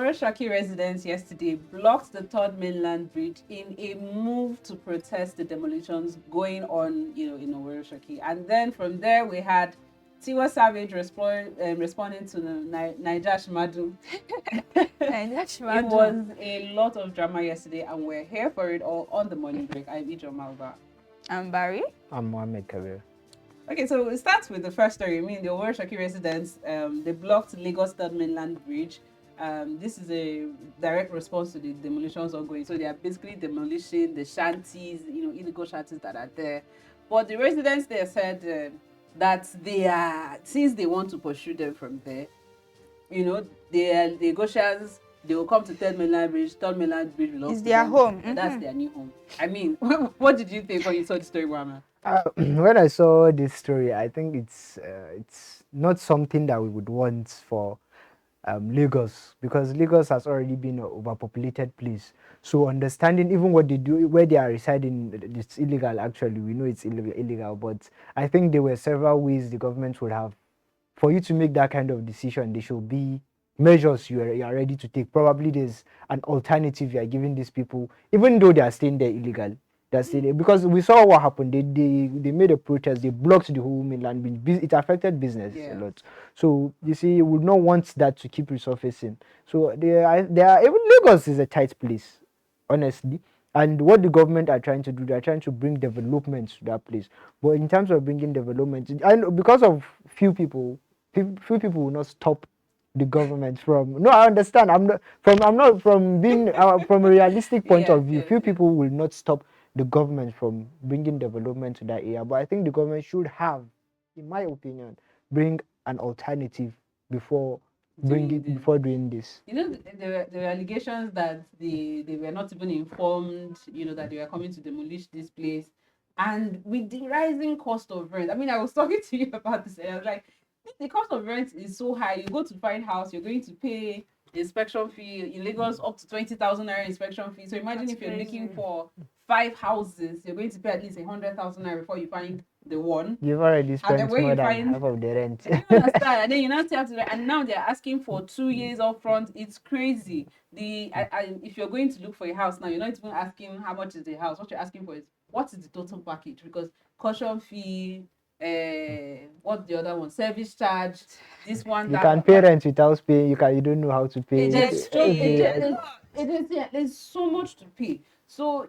Oworonshoki residents yesterday blocked the Third Mainland Bridge in a move to protest the demolitions going on, in Oworonshoki. And then from there, we had Tiwa Savage responding to the Naija Shmadu. It was a lot of drama yesterday, and we're here for it all on the morning break. I'm Ijo. I'm Barry. I'm Mohammed Kabir. Okay, so it starts with the first story. I mean, the Oworonshoki residents, they blocked Lagos Third Mainland Bridge. This is a direct response to the demolitions ongoing. So they are basically demolishing the shanties, illegal shanties that are there. But the residents there said that since they want to pursue them from there, they are negotiations. They will come to Third Mainland Bridge. Third Mainland Bridge belongs to their home. That's their new home. I mean, what did you think when you saw the story, Mohammed? When I saw this story, I think it's not something that we would want for Lagos, because Lagos has already been an overpopulated place. So understanding even what they do, where they are residing, it's illegal. Actually, we know it's illegal, but I think there were several ways the government would have, for you to make that kind of decision, there should be measures you are ready to take. Probably there's an alternative you are giving these people, even though they are staying there illegal. Because we saw what happened. They made a protest. They blocked the whole mainland. It affected business a lot. So you see, you would not want that to keep resurfacing. So even Lagos is a tight place, honestly. And what the government are trying to do, they are trying to bring development to that place. But in terms of bringing development, and because of few people will not stop the government from. No, I understand. I'm not from being from a realistic point of view. Few people will not stop the government from bringing development to that area, but I think the government should have, in my opinion, bring an alternative before doing this. There were allegations that they were not even informed, that they were coming to demolish this place, and with the rising cost of rent. I mean, I was talking to you about this, and I was like, the cost of rent is so high. You go to find house, you're going to pay the inspection fee in Lagos up to 20,000 naira inspection fee. So imagine if you're looking for 5 houses, you're going to pay at least 100,000 naira before you find the one. You've already spent more than half of the rent. You understand? And then you now have to, and now they're asking for 2 years up front. It's crazy. If you're going to look for a house now, you're not even asking how much is the house. What you're asking for is what is the total package, because caution fee, what's the other one? Service charge. This one. You can pay rent without paying. You don't know how to pay. There's so much to pay. So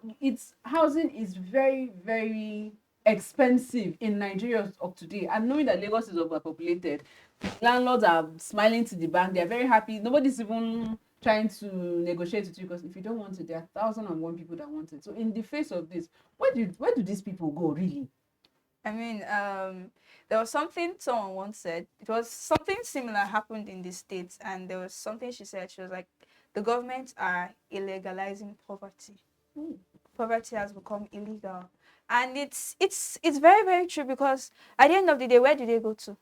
housing is very, very expensive in Nigeria of today. And knowing that Lagos is overpopulated, landlords are smiling to the bank. They're very happy. Nobody's even trying to negotiate with you, because if you don't want it, there are 1,001 people that want it. So in the face of this, where do these people go really? I mean, there was something someone once said. It was something similar happened in the States, and there was something she said. She was like, the government are illegalizing poverty. Poverty has become illegal. And it's very, very true, because at the end of the day, where do they go to?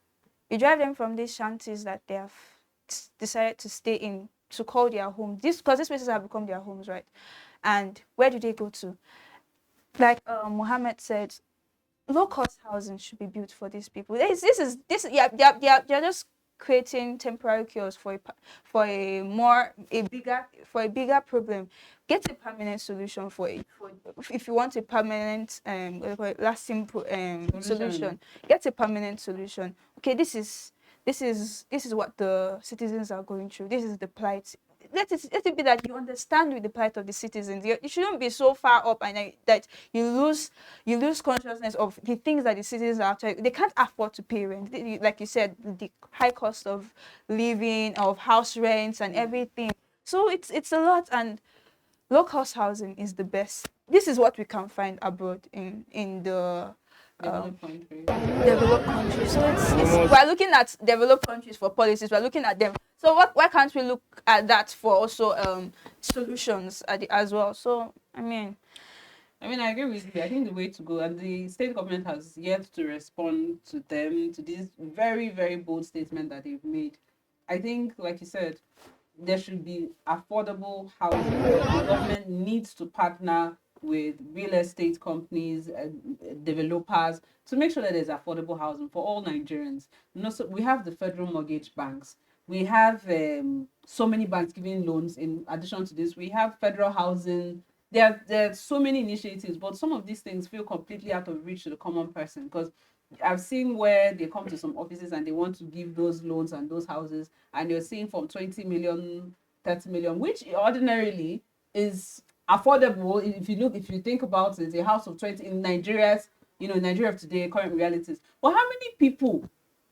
You drive them from these shanties that they have decided to stay in, to call their home. Because these places have become their homes, right? And where do they go to? Like Mohammed said, low-cost housing should be built for these people. They're just creating temporary cures for a bigger problem. Get a permanent solution for if you want a permanent lasting solution. Get a permanent solution. Okay, this is what the citizens are going through. This is the plight. Let it be that you understand with the plight of the citizens. You shouldn't be so far up and that you lose consciousness of the things that the citizens are actually. They can't afford to pay rent. Like you said, the high cost of living, of house rents and everything. So it's a lot, and low-cost housing is the best. This is what we can find abroad in the developed countries. So we're looking at developed countries for policies. We're looking at them. So why can't we look at that for also solutions as well? So I mean, I agree with you. I think the way to go, and the state government has yet to respond to this very, very bold statement that they've made. I think, like you said, there should be affordable housing. The government needs to partner with real estate companies, developers, to make sure that there's affordable housing for all Nigerians. So we have the federal mortgage banks We have so many banks giving loans. In addition to this, we have federal housing. There are so many initiatives, but some of these things feel completely out of reach to the common person, because I've seen where they come to some offices and they want to give those loans and those houses, and you're seeing from 20 million, 30 million, which ordinarily is affordable. If you think about it, a house of 20 in Nigeria's, Nigeria of today, current realities. But how many people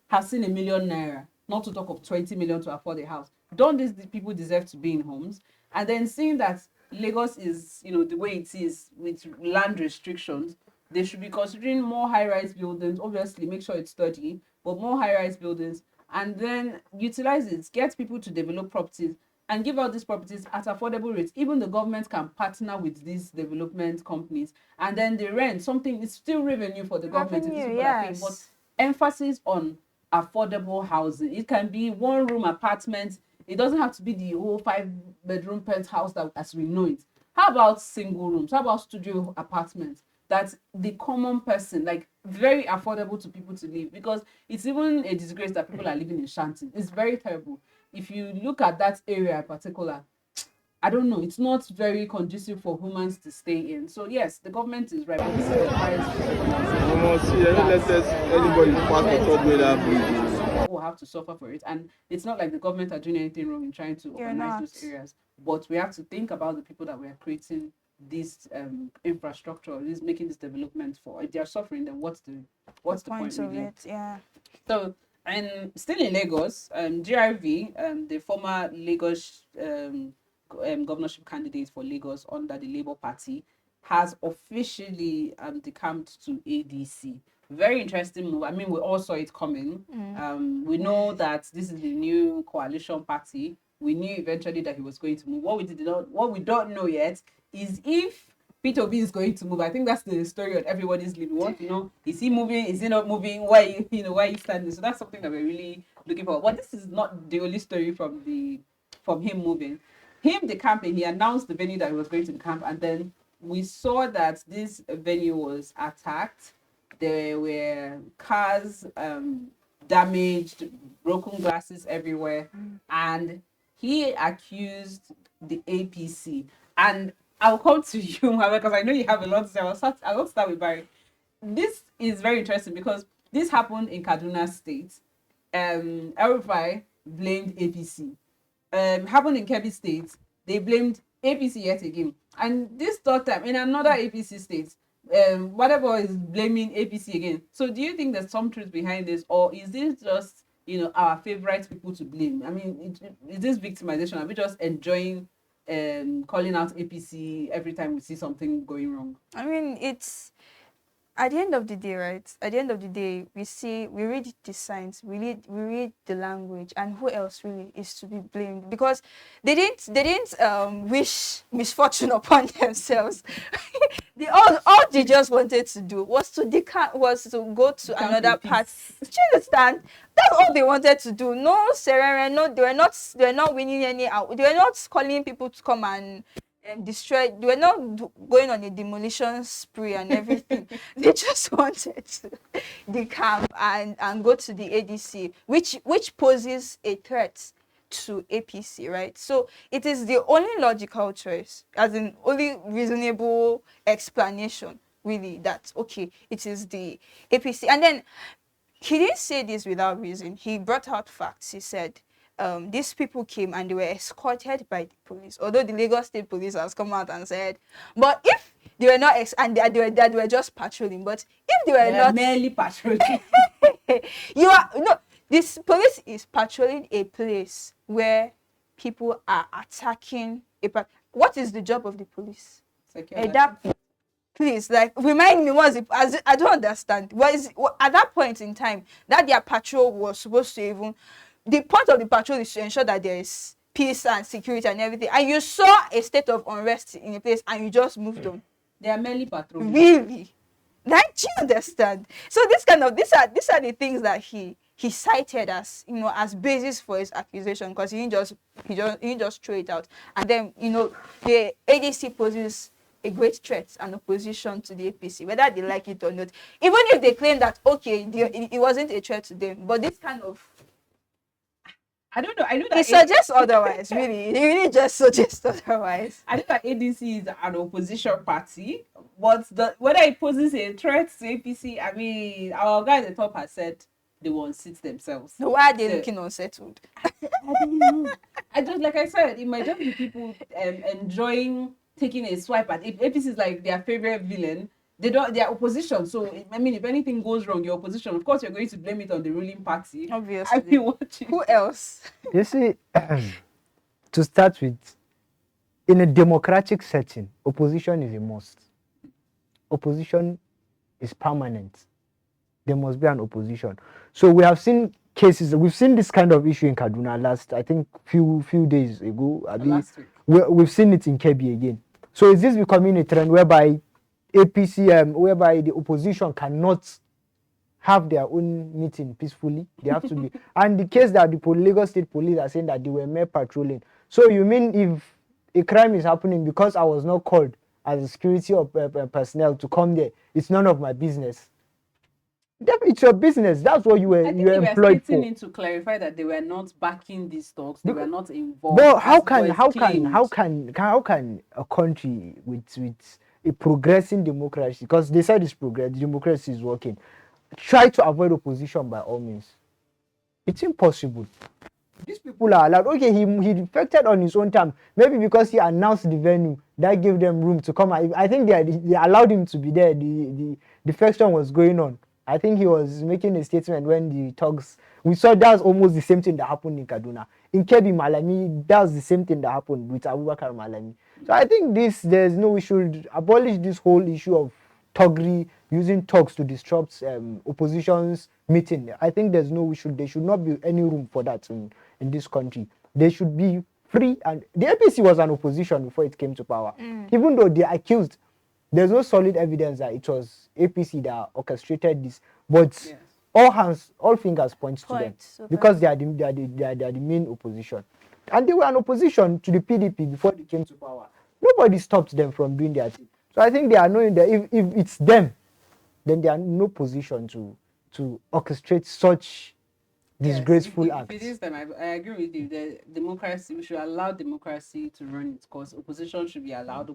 have seen ₦1 million, not to talk of 20 million, to afford a house? Don't these people deserve to be in homes? And then seeing that Lagos is, the way it is with land restrictions, they should be considering more high-rise buildings. Obviously, make sure it's sturdy, but more high-rise buildings, and then utilize it, get people to develop properties, and give out these properties at affordable rates. Even the government can partner with these development companies, and then they rent something. It's still revenue for the government. Yes. But emphasis on affordable housing. It can be one-room apartment. It doesn't have to be the whole 5-bedroom penthouse that as we know it. How about single rooms? How about studio apartments that the common person, like, very affordable to people to live? Because it's even a disgrace that people are living in shanties. It's very terrible. If you look at that area in particular, I don't know, it's not very conducive for humans to stay in. So yes, the government is right, but this is the highest. Will have to suffer for it, and it's not like the government are doing anything wrong in trying to organize those areas, but we have to think about the people that we are creating this infrastructure, this making this development for. If they are suffering, then what's the point of really? it? Yeah. So, and still in Lagos, GRV, the former Lagos governorship candidate for Lagos under the Labour Party, has officially decamped to ADC. Very interesting move. I mean, we all saw it coming. We know that this is the new coalition party. We knew eventually that he was going to move. What we don't know yet is if Peter Obi is going to move. I think that's the story on everybody's lips. We want to know, is he moving? Is he not moving? Why he's standing? So that's something that we're really looking for. But this is not the only story from him moving. The camping, he announced the venue that he was going to camp, and then we saw that this venue was attacked. There were cars damaged, broken glasses everywhere, and he accused the APC. And I'll come to you, because I know you have a lot to say. I'll start with Barry. This is very interesting because this happened in Kaduna State. El-Rufai blamed APC. Happened in Kebbi State. They blamed APC yet again. And this third time in another APC state, whatever is blaming APC again. So do you think there's some truth behind this, or is this just our favorite people to blame? I mean, is this victimization? Are we just enjoying calling out APC every time we see something going wrong? I mean, it's at the end of the day, right? At the end of the day, we read the signs, we read the language, and who else really is to be blamed? Because they didn't wish misfortune upon themselves. All they just wanted to do was to go to another part. Do you understand? That's all they wanted to do. No serene, no, they were not winning any out. They were not calling people to come and destroy. They were not going on a demolition spree and everything. They just wanted to decamp and go to the ADC, which poses a threat to APC, right? So it is the only logical choice, as in only reasonable explanation, really, that okay, it is the APC. And then he didn't say this without reason. He brought out facts. He said these people came and they were escorted by the police, although the Lagos State Police has come out and said, but if they were not they were just patrolling, but if they were not merely patrolling, this police is patrolling a place where people are attacking what is the job of the police? Please, like, remind me, I don't understand. At that point in time that their patrol was supposed to even, the point of the patrol is to ensure that there is peace and security and everything, and you saw a state of unrest in a place and you just moved on. They are merely patrolling. Really? Like, do you understand? So these are the things that he cited as as basis for his accusation, because he didn't just throw it out. And then the ADC poses a great threat and opposition to the APC, whether they like it or not. Even if they claim that okay, it wasn't a threat to them, but this kind of, I don't know. I know that It suggests otherwise, really. It really just suggests otherwise. I know that ADC is an opposition party, but whether it poses a threat to APC, I mean, our guy at the top has said they won't sit themselves. Why are they So, looking unsettled? I don't know. I just, like I said, it might just be people enjoying taking a swipe at. If APC is like their favorite villain, they're opposition. So I mean, if anything goes wrong, your opposition, of course, you're going to blame it on the ruling party. Obviously. I mean, what Who else? You see, to start with, in a democratic setting, opposition is a must. Opposition is permanent. There must be an opposition. So we have seen cases, we've seen this kind of issue in Kaduna last, I think, few days ago. last week. We've seen it in Kebbi again. So is this becoming a trend whereby APC, whereby the opposition cannot have their own meeting peacefully? They have to be. And the case that the Lagos State Police are saying that they were mere patrolling. So you mean if a crime is happening because I was not called as a security personnel to come there, it's none of my business? It's your business. That's what you were employed for. In to clarify that they were not backing these talks. They were not involved. But how can a country with a progressing democracy, because they said it's democracy is working, try to avoid opposition by all means? It's impossible. These people are allowed. Okay, he defected on his own time. Maybe because he announced the venue, that gave them room to come. I think they allowed him to be there. The defection was going on. I think he was making a statement when the talks. We saw that's almost the same thing that happened in Kaduna. In Kebbi Malami, that's the same thing that happened with Abubakar Malami. So I think we should abolish this whole issue of thuggery, using talks to disrupt opposition's meeting. I think there should not be any room for that in this country. They should be free, and the APC was an opposition before it came to power. Even though they are accused, there's no solid evidence that it was APC that orchestrated this. But yes, all fingers point to them because they are the main opposition, and they were an opposition to the PDP before they came to power. Nobody stopped them from doing their thing. So I think they are knowing that if it's them, then they are in no position to orchestrate such disgraceful acts. If it is them, I agree with you. The democracy, we should allow democracy to run its course. Opposition should be allowed.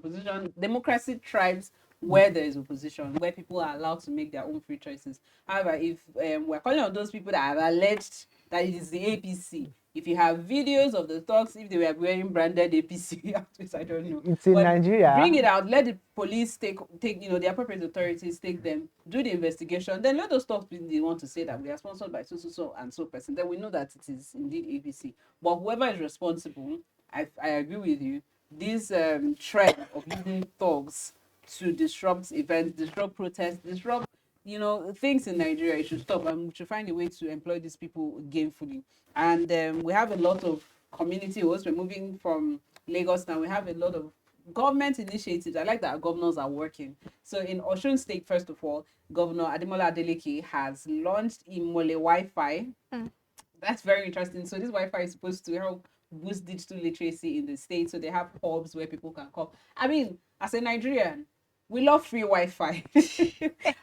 Democracy thrives where there is opposition, where people are allowed to make their own free choices. However, if we're calling on those people that have alleged that it is the APC, if you have videos of the talks, if they were wearing branded APC outfits, I don't know. It's in Nigeria. Bring it out. Let the police take the appropriate authorities take them, do the investigation. Then let those talks be they want to say that we are sponsored by so and so person. Then we know that it is indeed APC. But whoever is responsible, I agree with you. This trend of using thugs to disrupt events, disrupt protests, disrupt things in Nigeria, it should stop, and we should find a way to employ these people gainfully. And we have a lot of community hosts. We're moving from Lagos now. We have a lot of government initiatives. I like that our governors are working. So in Osun State, first of all, Governor Ademola Adeleke has launched Imole Wi-Fi. That's very interesting. So this Wi-Fi is supposed to help boost digital literacy in the state. So they have hubs where people can come. I mean, as a Nigerian, we love free Wi-Fi.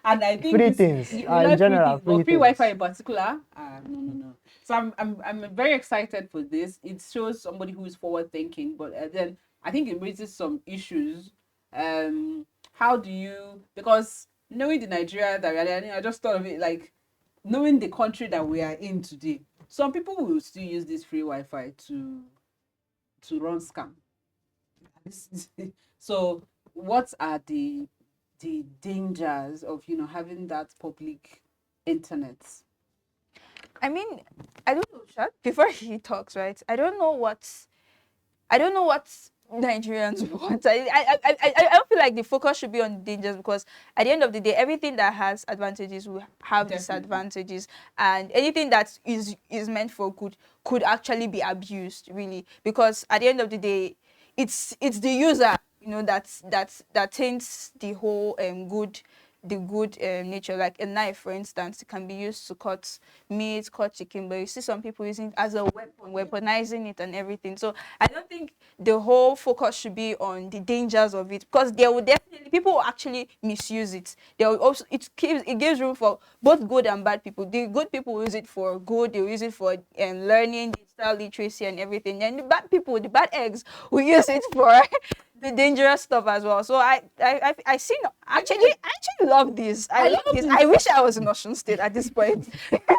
And I think free things in general, free Wi-Fi in particular. No. So I'm very excited for this. It shows somebody who is forward thinking, but then I think it raises some issues. How do you, because knowing the Nigeria that we are in, I just thought of it like knowing the country that we are in today. Some people will still use this free Wi-Fi to run scam. So what are the dangers of having that public internet? I mean, I don't know, before he talks, right? I don't know what Nigerians want. I don't feel like the focus should be on the dangers, because at the end of the day, everything that has advantages will have disadvantages, and anything that is meant for good could actually be abused, really, because at the end of the day, it's the user that taints the whole good nature. Like a knife, for instance, it can be used to cut meat, cut chicken, but you see some people using it as a weapon weaponizing it and everything. So I don't think the whole focus should be on the dangers of it, because there will definitely people will actually misuse it. There will also it gives room for both good and bad people. The good people will use it for good, they will use it for learning, digital literacy and everything. And the bad people, the bad eggs, will use it for the dangerous stuff as well. So I see. Actually, I actually love this. I love this. I wish I was in Osun State at this point.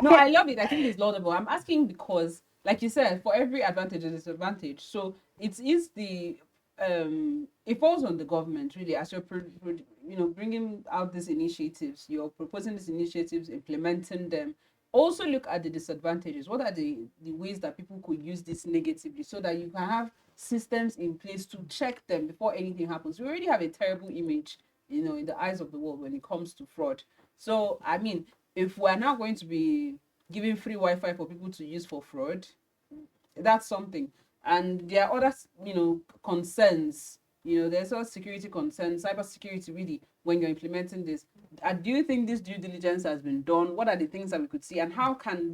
No, I love it. I think it's laudable. I'm asking because, like you said, for every advantage and disadvantage. So it is it falls on the government really, as you're bringing out these initiatives, you're proposing these initiatives, implementing them. Also look at the disadvantages. What are the ways that people could use this negatively, so that you can have systems in place to check them before anything happens. We already have a terrible image, in the eyes of the world when it comes to fraud. So, I mean, if we're now going to be giving free Wi-Fi for people to use for fraud, that's something. And there are other, concerns. There's also security concerns, cyber security really, when you're implementing this. Do you think this due diligence has been done? What are the things that we could see, and how can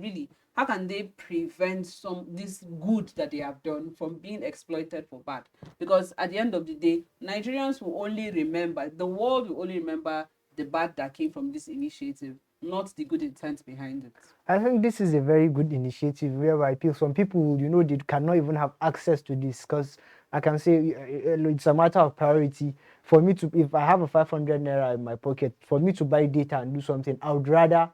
they prevent this good that they have done from being exploited for bad? Because at the end of the day, Nigerians will only remember, the world will only remember the bad that came from this initiative, not the good intent behind it. I think this is a very good initiative whereby some people, they cannot even have access to this, because I can say it's a matter of priority. For me if I have a 500 naira in my pocket, for me to buy data and do something, I would rather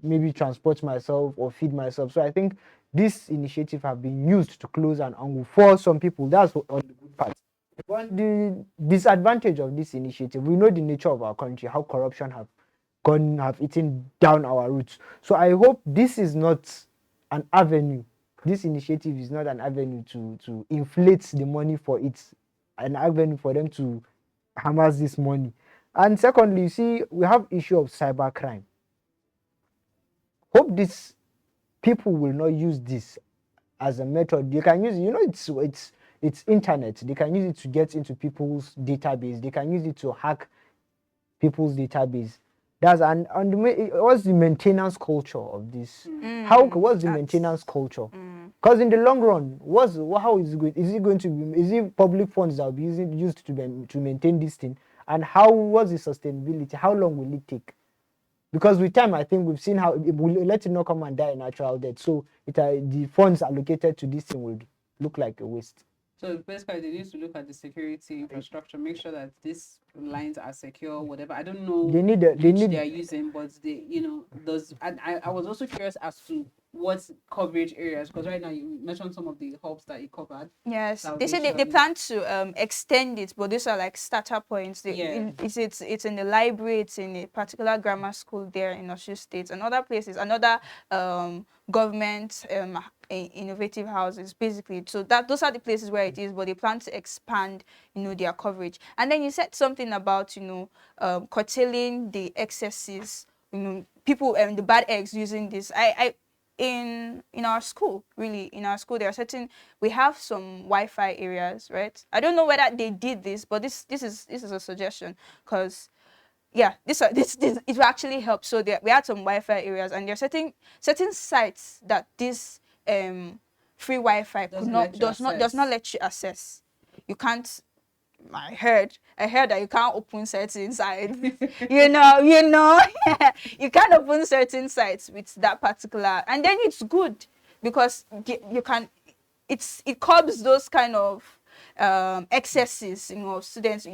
maybe transport myself or feed myself. So I think this initiative have been used to close an angle for some people. That's on the good part. But the disadvantage of this initiative, we know the nature of our country, how corruption have eaten down our roots. So I hope this is not an avenue. This initiative is not an avenue to inflate the money for it, an avenue for them to amass this money. And secondly, you see, we have issue of cybercrime. Hope these people will not use this as a method. They can use it's internet. They can use it to get into people's database. They can use it to hack people's database. What's the maintenance culture of this? What's the maintenance culture? Because in the long run, how is it going? Is it going to be? Is it public funds that will be used to maintain this thing? And what's the sustainability? How long will it take? Because with time, I think we've seen how it will let it not come and die a natural death. So the funds allocated to this thing will look like a waste. So basically, they need to look at the security infrastructure, make sure that these lines are secure, whatever. I don't know they are using, but I was also curious as to what coverage areas, because right now you mentioned some of the hubs that you covered. Yes, they said they plan to extend it, but these are like starter points. It's in the library, it's in a particular grammar school there in Osun State, and other places, another government innovative houses, basically. So those are the places where it is, but they plan to expand, their coverage. And then you said something about, curtailing the excesses, people and the bad eggs using this. In our school, we have some Wi-Fi areas, right? I don't know whether they did this, but this is a suggestion, because this it will actually help. So we had some Wi-Fi areas, and there are certain sites that this free Wi-Fi does not let you access. You can't. I heard that you can't open certain sites. you can't open certain sites with that particular, and then it's good because you can. It curbs those kind of excesses, students.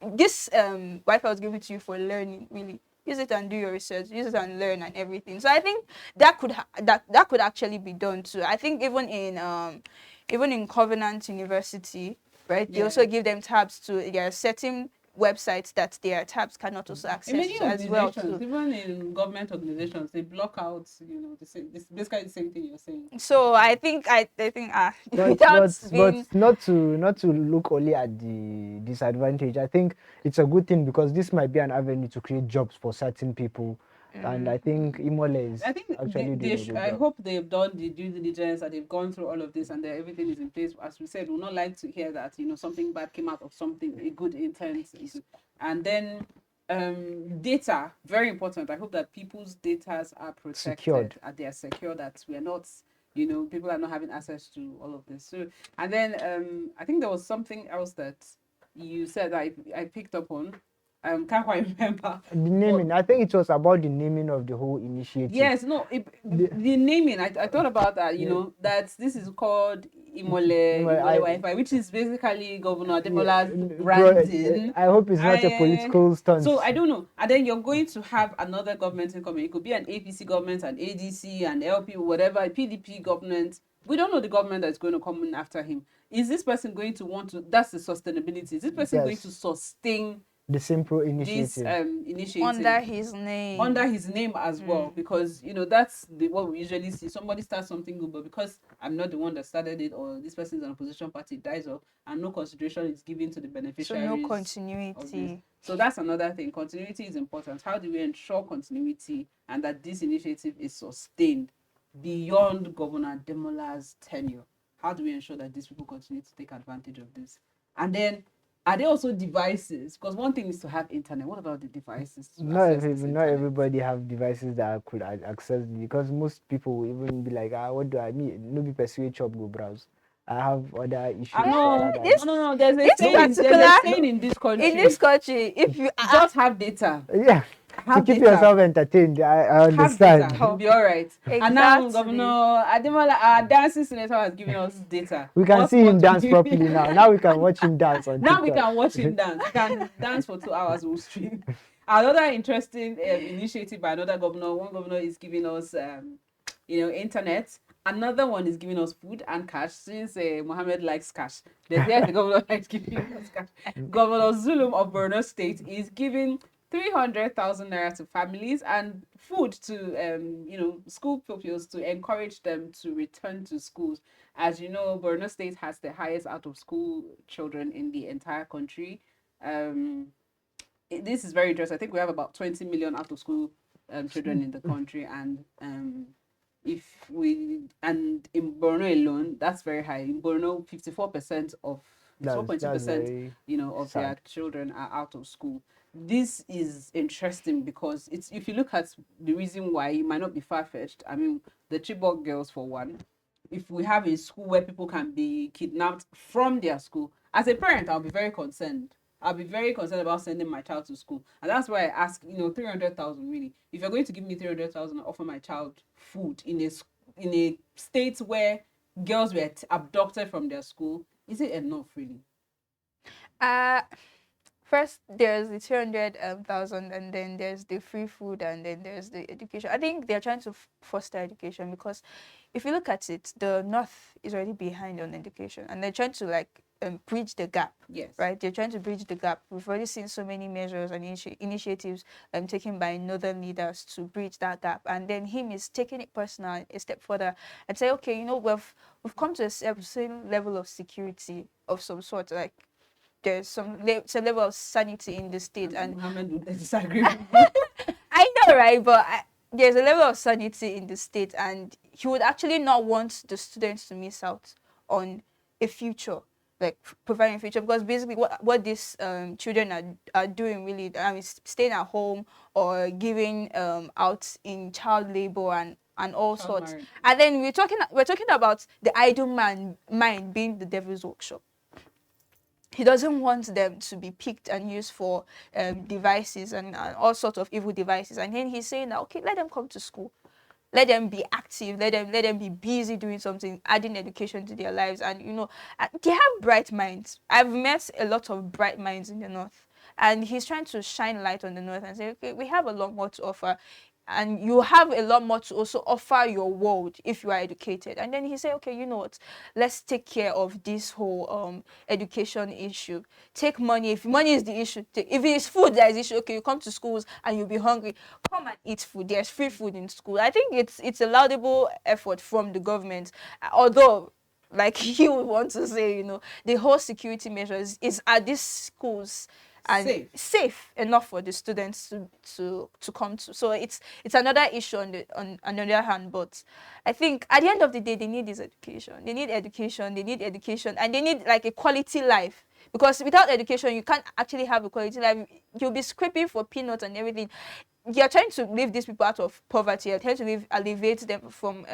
This Wi-Fi was given to you for learning, really. Use it and do your research, use it and learn and everything. So I think that could actually be done too. I think even in Covenant University, right? They also give them tabs to. There are certain websites that their tabs cannot also access as well. Even in government organizations, they block out. This basically the same thing you're saying. So I think but not to look only at the disadvantage. I think it's a good thing, because this might be an avenue to create jobs for certain people. And I think Imole is I hope they've done the due diligence and they've gone through all of this and everything is in place. As we said, we would not like to hear that something bad came out of something, a good intent. And then data, very important. I hope that people's data are protected, and they are secure, that we are not You know, people are not having access to all of this. So, and then I think there was something else that you said that I picked up on. Can't quite remember. The naming, I think it was about the naming of the whole initiative. Yes, no, the naming, I thought about that, you know, that this is called Imole Wi-Fi, which is basically Governor Ademola's branding. I hope it's not a political stunt. So I don't know. And then you're going to have another government incoming. It could be an APC government, an ADC, an LP, whatever, a PDP government. We don't know the government that's going to come in after him. Is this person going to want to, that's the sustainability. Is this person going to sustain the simple initiative. This initiative under his name as well, because you know that's what we usually see. Somebody starts something good, but because I'm not the one that started it, or this person is an opposition party, it dies off, and no consideration is given to the beneficiaries. So no continuity. So that's another thing. Continuity is important. How do we ensure continuity and that this initiative is sustained beyond Governor Demola's tenure? How do we ensure that these people continue to take advantage of this? And then, are there also devices? Because one thing is to have internet. What about the devices? Not everybody have devices that could access it, because most people will even be like, what do I mean? No be persuade shop go browse. I have other issues. No. There's a saying in this country. In this country, if you just have data. Yeah. To keep yourself entertained, I understand. You'll be all right. Exactly. And now Governor Ademola, our dancing senator, has given us data. We can see him dance properly now. Now we can watch him dance on Now TikTok. We can watch him dance. We can dance for 2 hours. We'll stream. Another interesting initiative by another governor. One governor is giving us, internet. Another one is giving us food and cash, since Mohammed likes cash. The governor likes giving us cash. Governor Zulum of Borno State is giving 300,000 naira to families and food to school pupils to encourage them to return to schools. As you know, Borno State has the highest out of school children in the entire country. This is very interesting. I think we have about 20 million out of school children in the country, and in Borno alone, that's very high. In Borno, 54% of 4.2% of their children are out of school. This is interesting because if you look at the reason why, it might not be far-fetched. I mean, the Chibok girls, for one, if we have a school where people can be kidnapped from their school, as a parent, I'll be very concerned. I'll be very concerned about sending my child to school. And that's why I ask, 300,000 really. If you're going to give me 300,000 and offer my child food in a state where girls were abducted from their school, is it enough really? First, there's the 300,000, and then there's the free food, and then there's the education. I think they're trying to foster education, because if you look at it, the North is already behind on education, and they're trying to bridge the gap. Yes. Right? They're trying to bridge the gap. We've already seen so many measures and initiatives taken by northern leaders to bridge that gap. And then him is taking it personal a step further and say, okay, we've come to a certain level of security of some sort, there's some level of sanity in the state, and Mohammed would disagree. I know, right? But there's a level of sanity in the state, and he would actually not want the students to miss out on a future, providing a future, because basically what these children are doing really is staying at home or giving out in child labor and all sorts. Marriage. And then we're talking about the idle mind being the devil's workshop. He doesn't want them to be picked and used for devices and all sorts of evil devices. And then he's saying that, okay, let them come to school. Let them be active. Let them be busy doing something, adding education to their lives. And, they have bright minds. I've met a lot of bright minds in the North. And he's trying to shine light on the North and say, okay, we have a lot more to offer. And you have a lot more to also offer your world if you are educated. And then he said, okay, you know what? Let's take care of this whole education issue. Take money. If money is the issue, if it is food that is the issue, okay, you come to schools and you'll be hungry. Come and eat food. There's free food in school. I think it's a laudable effort from the government. Although, he would want to say, the whole security measures is at these schools and safe enough for the students to come to. So it's another issue on the other hand, but I think at the end of the day, they need this education. They need education, and they need a quality life. Because without education, you can't actually have a quality life. You'll be scraping for peanuts and everything. you're trying to lift these people out of poverty. You're trying to alleviate them from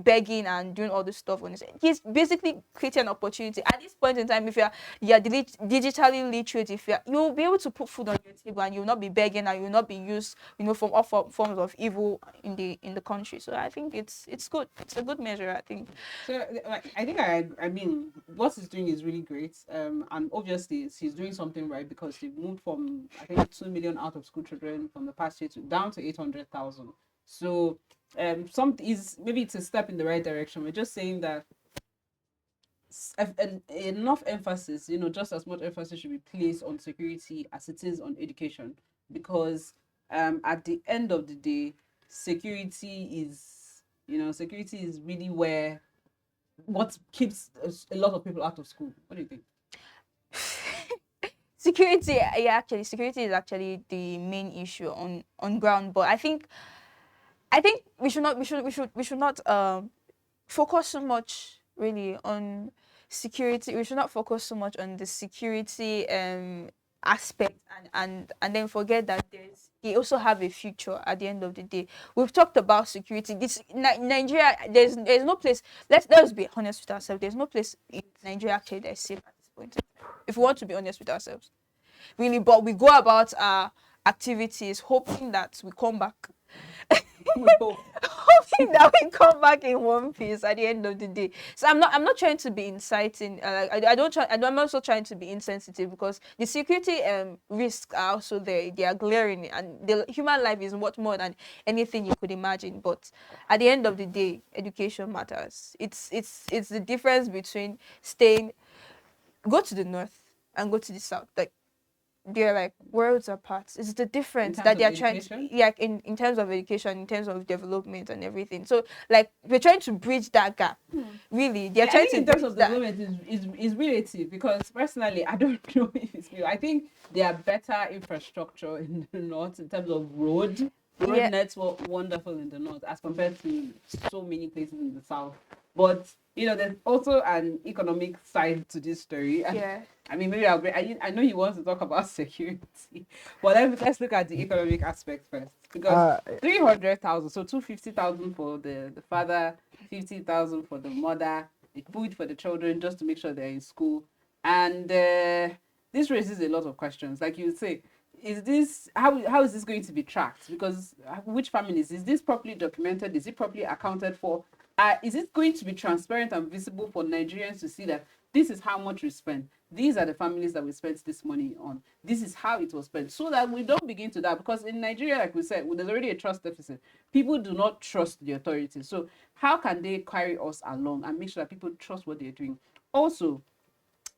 begging and doing all this stuff. He's basically creating an opportunity. At this point in time, if you're digitally literate, you'll be able to put food on your table, and you'll not be begging, and you'll not be used, from all forms of evil in the country. So I think it's good. It's a good measure, I think. So, I think I mean, what he's doing is really great. And obviously, he's doing something right, because they've moved from, I think, 2 million out of school children from the past year down to 800,000. So, maybe it's a step in the right direction. We're just saying that enough emphasis, just as much emphasis should be placed on security as it is on education, because at the end of the day, security is really where what keeps a lot of people out of school. What do you think? Security is actually the main issue on ground. But I think we should not focus so much really on security. We should not focus so much on the security aspect and then forget that they also have a future at the end of the day. We've talked about security. Nigeria, there's no place, let's be honest with ourselves, there's no place in Nigeria actually that is safe at this point, if we want to be honest with ourselves. Really, but we go about our activities hoping that we come back. Hoping that we come back in one piece at the end of the day. So I'm not trying to be inciting. I'm also trying to be insensitive, because the security risks are also there. They are glaring, and the human life is much more than anything you could imagine. But at the end of the day, education matters. It's the difference between go to the north and go to the south. Like, they're like worlds apart. It's the difference that they are trying to, in terms of education, in terms of development and everything. So like, we're trying to bridge that gap. Really, they're trying to. In terms of development is relative, because personally, I don't know if it's real. I think there are better infrastructure in the north in terms of road nets were wonderful in the north as compared to so many places in the south. But there's also an economic side to this story. Yeah. I mean, maybe I know you want to talk about security, but let's look at the economic aspect first. Because 300,000, so 250,000 for the father, 50,000 for the mother, food for the children just to make sure they're in school, and this raises a lot of questions. Like you say, how is this going to be tracked? Because which families is this properly documented? Is it properly accounted for? Is it going to be transparent and visible for Nigerians to see that this is how much we spend? These are the families that we spent this money on. This is how it was spent, so that we don't begin to that. Because in Nigeria, like we said, there's already a trust deficit. People do not trust the authorities. So how can they carry us along and make sure that people trust what they're doing? Also,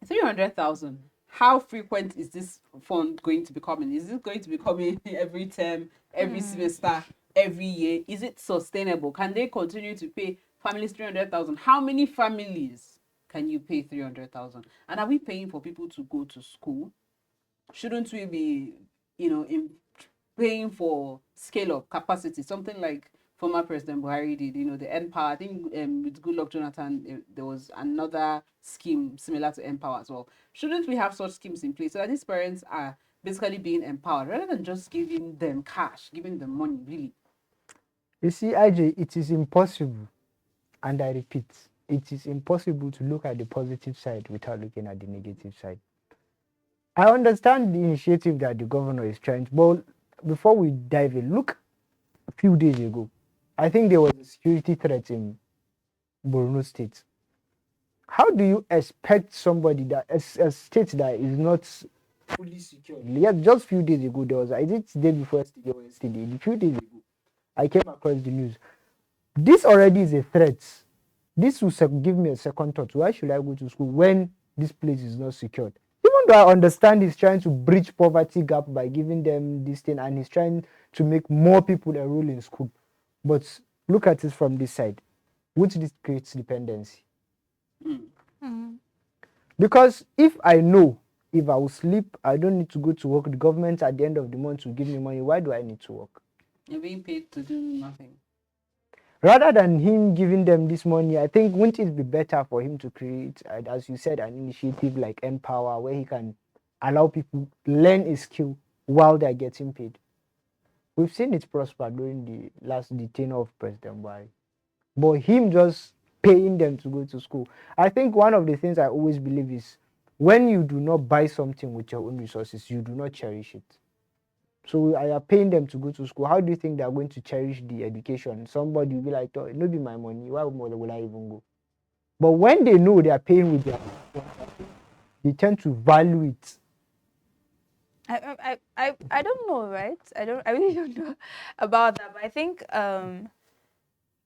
300,000. How frequent is this fund going to be coming? Is it going to be coming every term, every semester, every year? Is it sustainable? Can they continue to pay families 300,000? How many families can you pay 300,000? And are we paying for people to go to school? Shouldn't we be, paying for scale up capacity? Something like former President Buhari did, the Empower. I think with Goodluck Jonathan, there was another scheme similar to Empower as well. Shouldn't we have such schemes in place so that these parents are basically being empowered rather than just giving them cash, giving them money, really? You see, IJ, it is impossible, and I repeat, it is impossible to look at the positive side without looking at the negative side. I understand the initiative that the governor is trying to, but before we dive in, look a few days ago, I think there was a security threat in Borno State. How do you expect somebody that a state that is not fully secure? Yeah, just a few days ago, there was, I think the day before yesterday or yesterday, a few days ago, I came across the news. This already is a threat. This will give me a second thought. Why should I go to school when this place is not secured? Even though I understand he's trying to bridge poverty gap by giving them this thing, and he's trying to make more people enroll in school. But look at it from this side. Which this creates dependency. Because if I know if I will sleep, I don't need to go to work, the government at the end of the month will give me money, why do I need to work? You're being paid to do nothing. Rather than him giving them this money, I think wouldn't it be better for him to create, as you said, an initiative like Empower, where he can allow people learn a skill while they're getting paid? We've seen it prosper during the tenure of President Buhari. But him just paying them to go to school. I think one of the things I always believe is when you do not buy something with your own resources, you do not cherish it. So I are paying them to go to school. How do you think they are going to cherish the education? Somebody will be like, oh, it no be my money. Why will I even go? But when they know they are paying with their own, they tend to value it. I don't know, right? I really don't know about that, but I think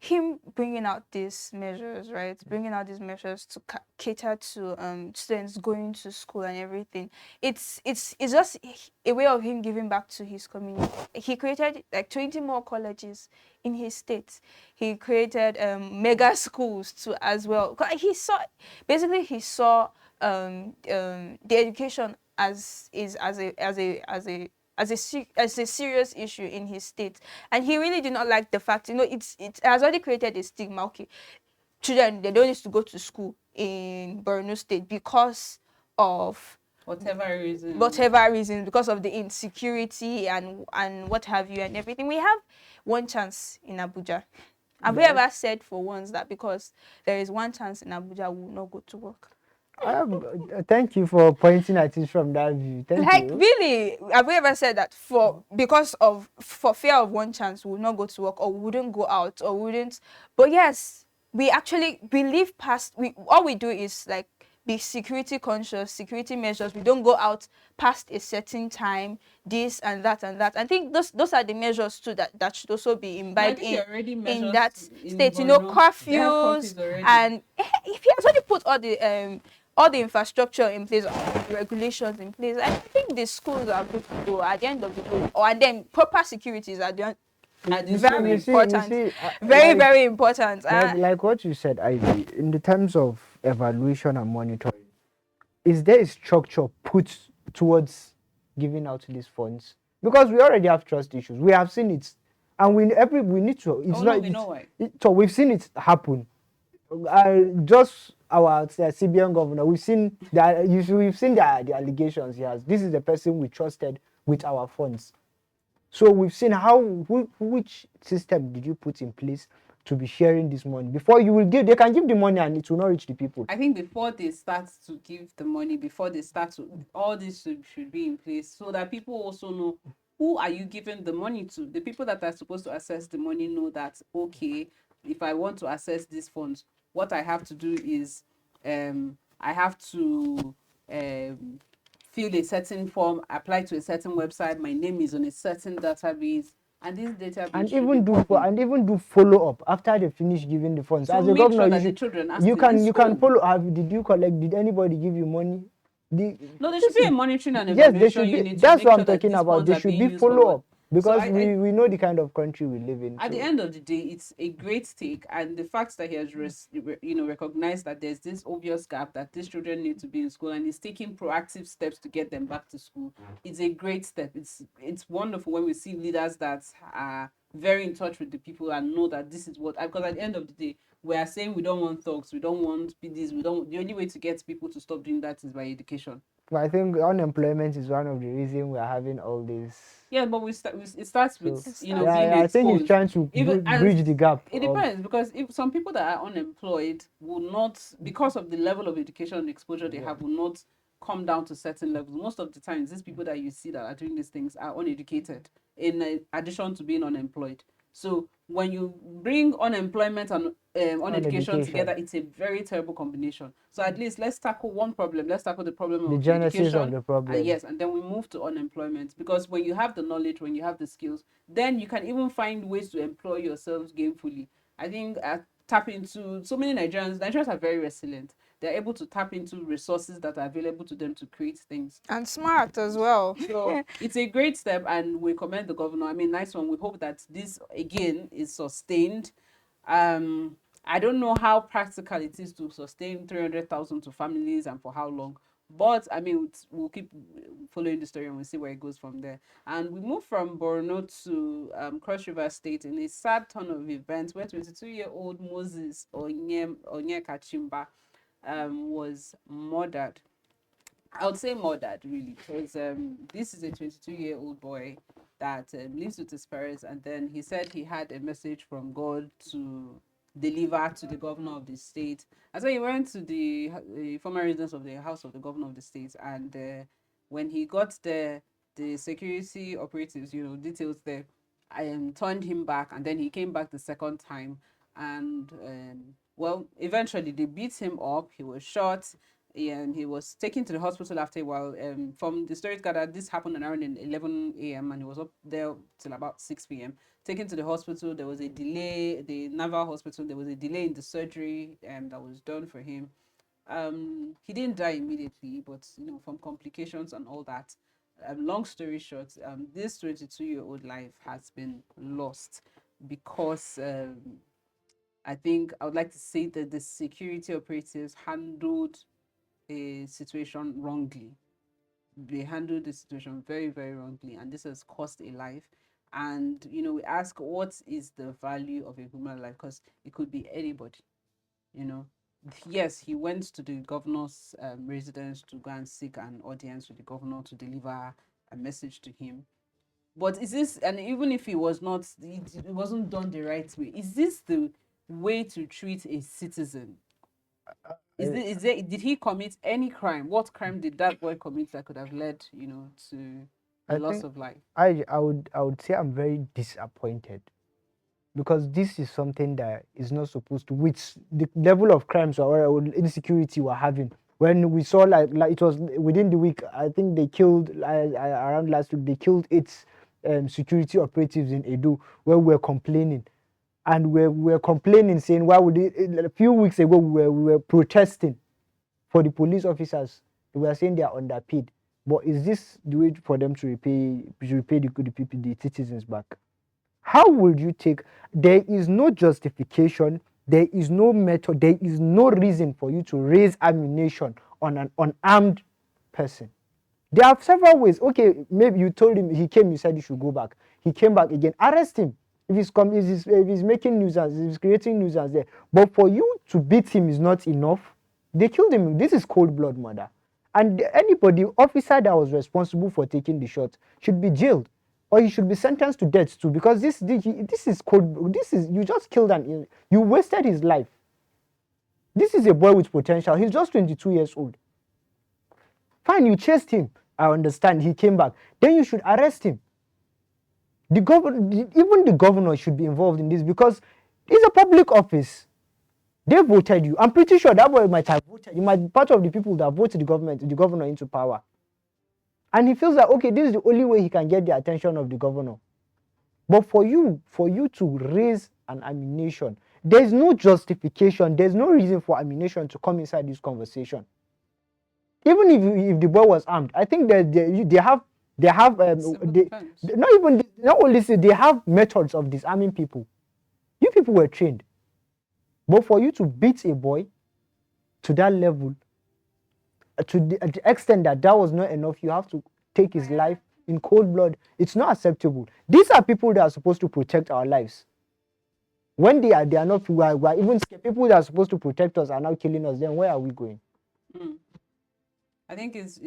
him bringing out these measures, right? Bringing out these measures to cater to students going to school and everything. It's just a way of him giving back to his community. He created like 20 more colleges in his state. He created mega schools too as well. He saw the education as a serious issue in his state, and he really did not like the fact, it has already created a stigma. Okay, children, they don't need to go to school in Borno State because of whatever reason, because of the insecurity and what have you and everything. We have one chance in Abuja. Have we ever said for once that because there is one chance in Abuja, we will not go to work? Thank you for pointing at it from that view. Thank you. Really, have we ever said that for fear of one chance we will not go to work, or we wouldn't go out, or wouldn't? But yes, we live past. All we do is like be security conscious, security measures. We don't go out past a certain time, this and that and that. I think those are the measures too that should also be imbibed in that state. Curfews, and if he has already put all the infrastructure in place, all the regulations in place, I think the schools are good to go at the end of the day. And then proper securities are very important. Very important. Like what you said, Ivy, in the terms of evaluation and monitoring, is there a structure put towards giving out these funds? Because we already have trust issues. We have seen it. And we need to. We know why. So we've seen it happen. Just our CBN governor, we've seen the allegations he has. This is the person we trusted with our funds. So we've seen which system did you put in place to be sharing this money before you will give. They can give the money and it will not reach the people. I think before they start to give the money, all this should be in place so that people also know who are you giving the money to. The people that are supposed to access the money know that, okay, if I want to access these funds, what I have to do is I have to fill a certain form, apply to a certain website, my name is on a certain database, and this database and even do follow up after they finish giving the funds. As a governor, you can follow up. Did anybody give you money? No, there should be a monitoring and evaluation unit. That's what I'm talking about. There should be follow up. Because we know the kind of country we live in. At the end of the day, it's a great take, and the fact that he has recognized that there's this obvious gap that these children need to be in school, and he's taking proactive steps to get them back to school. It's a great step. It's wonderful when we see leaders that are very in touch with the people and know that this is what. Because at the end of the day, we are saying we don't want thugs, we don't want PDs, The only way to get people to stop doing that is by education. But I think unemployment is one of the reasons we are having all this. Yeah, but it starts with being I think he's trying to bridge the gap. It depends, because if some people that are unemployed will not, because of the level of education and exposure they have, will not come down to certain levels. Most of the times, these people that you see that are doing these things are uneducated, in addition to being unemployed. So when you bring unemployment and uneducation together, it's a very terrible combination. So at least let's tackle one problem. Let's tackle the problem of the genesis of the problem. Yes, and then we move to unemployment, because when you have the knowledge, when you have the skills, then you can even find ways to employ yourselves gainfully. I think tap into so many Nigerians are very resilient. They're able to tap into resources that are available to them to create things. And smart as well. So it's a great step, and we commend the governor. I mean, nice one. We hope that this, again, is sustained. I don't know how practical it is to sustain 300,000 to families and for how long. But, I mean, we'll keep following the story and we'll see where it goes from there. And we move from Borno to Cross River State in a sad turn of events where 22-year-old Moses Onyeka Chimba was murdered. I would say murdered, really, because this is a 22-year-old boy that lives with his parents, and then he said he had a message from God to deliver to the governor of the state. And so he went to the former residence of the house of the governor of the state, and when he got there, the security operatives, details there, turned him back, and then he came back the second time, and well, eventually they beat him up. He was shot, and he was taken to the hospital after a while. From the stories gathered, this happened around 11 a.m. and he was up there till about 6 p.m. Taken to the hospital, there was a delay. The Naval Hospital, there was a delay in the surgery that was done for him. He didn't die immediately, but from complications and all that. Long story short, this 22-year-old life has been lost because I think I would like to say that the security operatives handled a situation wrongly. They handled the situation very, very wrongly, and this has cost a life. And we ask, what is the value of a human life? Because it could be anybody. Yes, he went to the governor's residence to go and seek an audience with the governor to deliver a message to him. But is this, and even if it wasn't done the right way, is this the way to treat a citizen? Did he commit any crime? What crime did that boy commit that could have led, to the loss of life? I would say I'm very disappointed, because this is something that is not supposed to, with the level of crimes or insecurity we're having. When we saw like it was within the week, I think they killed around last week, they killed 8 security operatives in Edo, where we're complaining. And we're complaining, saying, why would it? A few weeks ago, we were protesting for the police officers. We were saying they are underpaid. But is this the way for them to repay the people, the citizens back? How would you take? There is no justification. There is no method. There is no reason for you to raise ammunition on an unarmed person. There are several ways. Okay, maybe you told him, he came, you said he should go back. He came back again. Arrest him. If he's making nuisance, if he's creating nuisance there. But for you to beat him is not enough. They killed him. This is cold blood murder. And anybody, officer that was responsible for taking the shot, should be jailed. Or he should be sentenced to death too. Because this is cold. You just killed you wasted his life. This is a boy with potential. He's just 22 years old. Fine, you chased him. I understand. He came back. Then you should arrest him. Even the governor should be involved in this, because it's a public office. They voted you. I'm pretty sure that boy might have voted. You might be part of the people that voted the governor into power. And he feels like, okay, this is the only way he can get the attention of the governor. But for you to raise an ammunition, there's no justification. There's no reason for ammunition to come inside this conversation. Even if the boy was armed, I think that they have not only say, they have methods of disarming people. You people were trained. But for you to beat a boy to that level, to the extent that was not enough, you have to take his life in cold blood. It's not acceptable. These are people that are supposed to protect our lives. When they are not, we are even scared. People that are supposed to protect us are now killing us. Then where are we going? I think it's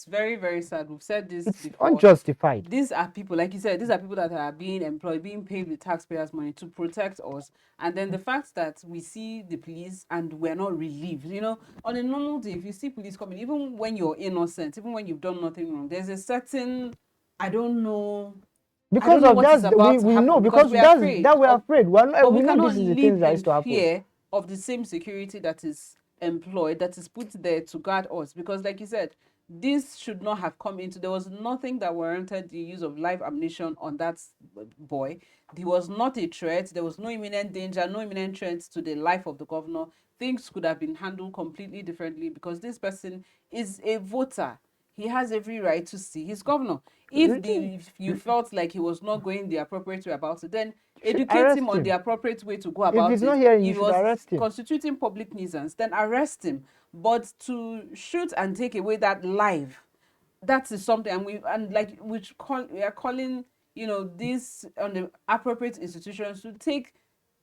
very, very sad. We've said this before. Unjustified. These are people, like you said, these are people that are being employed, being paid with taxpayers' money to protect us. And then the fact that we see the police and we're not relieved. On a normal day, if you see police coming, even when you're innocent, even when you've done nothing wrong, there's a certain, I don't know. Because of that, we know, because we're afraid. We're afraid. We know this is the things that is to happen. Fear of the same security that is employed, that is put there to guard us, because like you said, this should not have come into, there was nothing that warranted the use of live ammunition on that boy. He was not a threat. There was no imminent danger, no imminent threat to the life of the governor. Things could have been handled completely differently, because this person is a voter. He has every right to see his governor. If you felt like he was not going the appropriate way about it, then educate him on the appropriate way to go about it. If he's not hearing, he you should was arrest him. Constituting public nuisance, then arrest him. But to shoot and take away that life, that is something. And we are calling, this on the appropriate institutions to take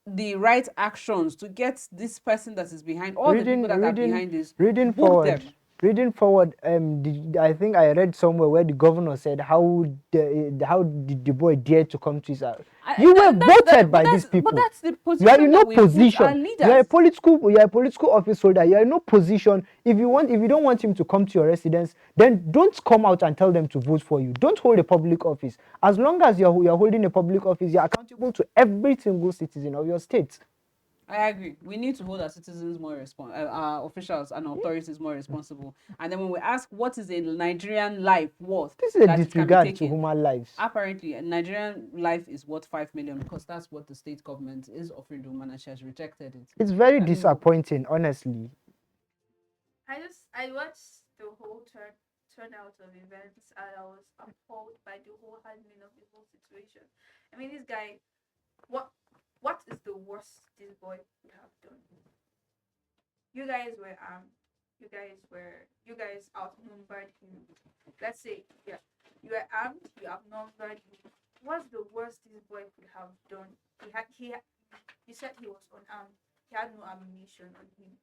the right actions to get this person that is behind, all the people that are behind this, reading forward. them. Reading forward, I think I read somewhere where the governor said how did the boy dare to come to his house. You were voted by these people. But that's the You position are in no that we put our position. leaders. You are a political office holder. You are in no position. If you don't want him to come to your residence, then don't come out and tell them to vote for you. Don't hold a public office. As long as you're holding a public office, you're accountable to every single citizen of your state. I agree. We need to hold our citizens more our officials and authorities more responsible. And then when we ask what is a Nigerian life worth, this is a that it can be disregard to taken, human lives. apparently a Nigerian life is worth 5 million because that's what the state government is offering the woman and she has rejected it. It's very disappointing, honestly. I watched the whole turnout of events and I was appalled by the whole handling of the whole situation. I mean, this guy, what is the worst this boy would have done? You guys were you guys outnumbered him. Let's say, yeah, you were armed, you outnumbered him. What's the worst this boy could have done? You said he was unarmed. He had no ammunition on him.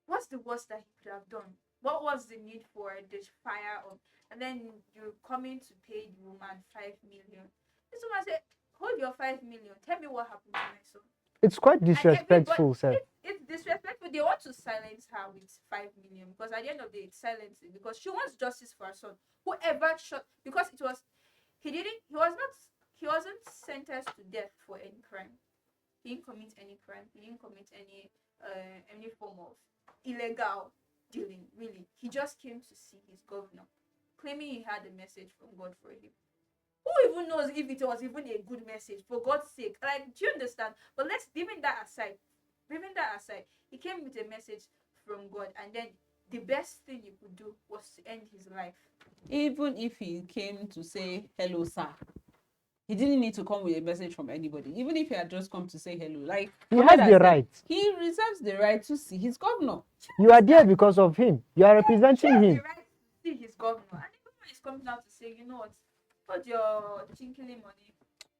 What's the worst that he could have done? What was the need for this fire on? And then you're coming to pay the woman 5 million. This woman said, hold your 5 million. Tell me what happened to my son. It's quite disrespectful, sir. It's disrespectful. They want to silence her with 5 million because at the end of the day, it's silencing because she wants justice for her son. Whoever shot, because he wasn't sentenced to death for any crime. He didn't commit any crime. He didn't commit any form of illegal dealing. Really, he just came to see his governor, claiming he had a message from God for him. Who even knows if it was even a good message? For God's sake, like, do you understand? But let's leaving that aside, he came with a message from God, and then the best thing you could do was to end his life. Even if he came to say hello, sir, he didn't need to come with a message from anybody. Even if he had just come to say hello, like he has the right. He reserves the right to see his governor. You are there because of him. You are representing him. He has the right to see his governor, and the governor is coming out to say, you know what? What's your chinkly money?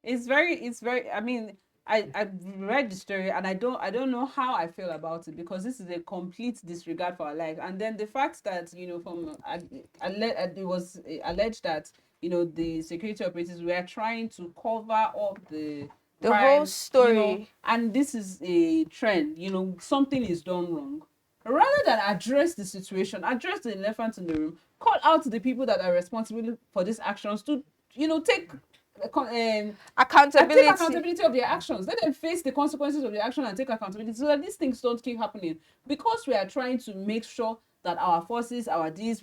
It's very. I mean, I read the story and I don't know how I feel about it because this is a complete disregard for our life. And then the fact that it was alleged that the security operatives were trying to cover up the whole story, and this is a trend. Something is done wrong. Rather than address the situation, address the elephant in the room, call out the people that are responsible for these actions to take accountability of their actions. Let them face the consequences of their action and take accountability so that these things don't keep happening. Because we are trying to make sure that our forces,